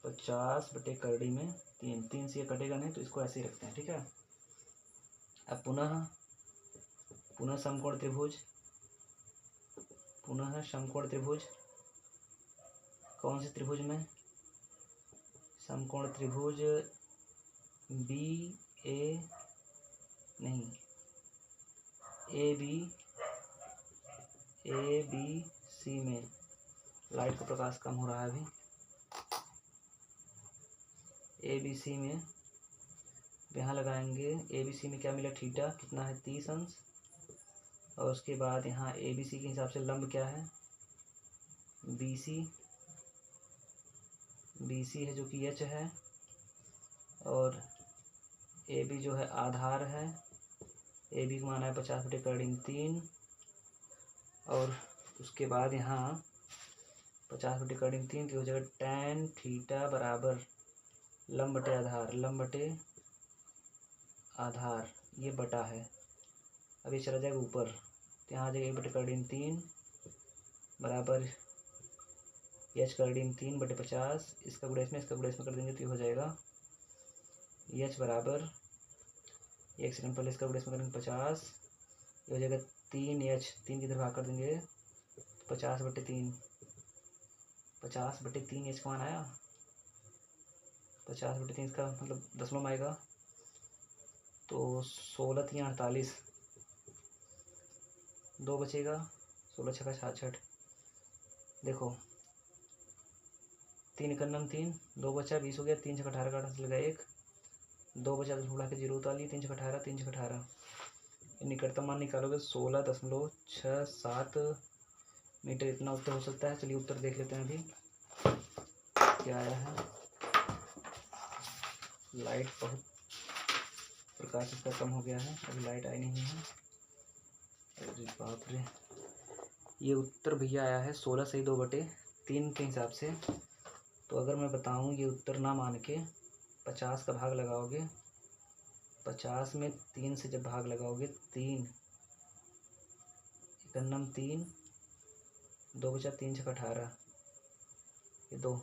50 बटे करड़ी में 3, 3 से ये कटेगा नहीं, तो इसको ऐसे ही रखते हैं। ठीक है। अब पुनः समकोण त्रिभुज, पुनः समकोण त्रिभुज, कौन से त्रिभुज में, समकोण त्रिभुज बी ए नहीं ए बी सी में। लाइट का प्रकाश कम हो रहा है अभी। ए बी सी में यहाँ लगाएंगे, ए बी सी में क्या मिला, थीटा कितना है 30 अंश। और उसके बाद यहाँ ए बी सी के हिसाब से लंब क्या है, बी सी है जो कि एच है, और ए बी जो है आधार है। ए बी को माना है 50 बटे करड़ी में 3, और उसके बाद यहाँ 50 बटे करड़ी में 3 की हो जाएगा tan थीटा बराबर लंब बटे आधार, लंब बटे आधार, ये बटा है। अब ये चला जाएगा ऊपर, तो यहाँ आ जाएगा 1 बटे करड़ी में 3 बराबर एच करड़ी में 3 बटे 50, इसका गुणा इसमें कर देंगे तो ये हो जाएगा एच बराबर, एक सेकंड पहले इसका गुणा इसमें करेंगे 50, ये हो जाएगा 3H, 3 की तरफ भाग कर देंगे 50 बटे 3, 50 बटे 3 एच का मान आया, 50 बटे 3 का मतलब दशमलव में आएगा, तो 16 3 48, 2 बचेगा, 16 छक्का 66। देखो 3 एकन्नम 3, 2 बचा 20 हो गया, 3 छक्का 18 का चलेगा 1, 2 बचा तो उड़ा के 0 उतार लिए, 3 छक्का 18, 3 छक्का 18, निकटतम मान निकालोगे 16.67 मीटर, इतना उत्तर हो सकता है। चलिए उत्तर देख लेते हैं अभी क्या आया है। लाइट बहुत प्रकाश इसका कम हो गया है, अभी लाइट आई नहीं है। अरे बाप रे, ये उत्तर भैया आया है 16 सही 2 बटे 3 के हिसाब से। तो अगर मैं बताऊं ये उत्तर ना मान के 50 का भाग लगाओगे, 50 में 3 से जब भाग लगाओगे, 3 एकन्नम 3, 2 बचा 3 छक्का 18, ये 2,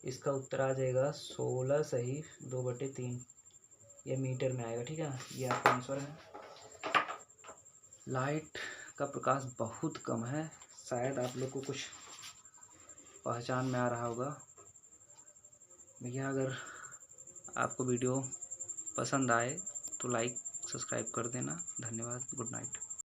इसका उत्तर आ जाएगा 16 सही 2 बटे 3, ये मीटर में आएगा। ठीक है, ये आपका आंसर है। लाइट का प्रकाश बहुत कम है, शायद आप लोग को कुछ पहचान में आ रहा होगा। भैया अगर आपको वीडियो पसंद आए तो लाइक सब्सक्राइब कर देना। धन्यवाद, गुड नाइट।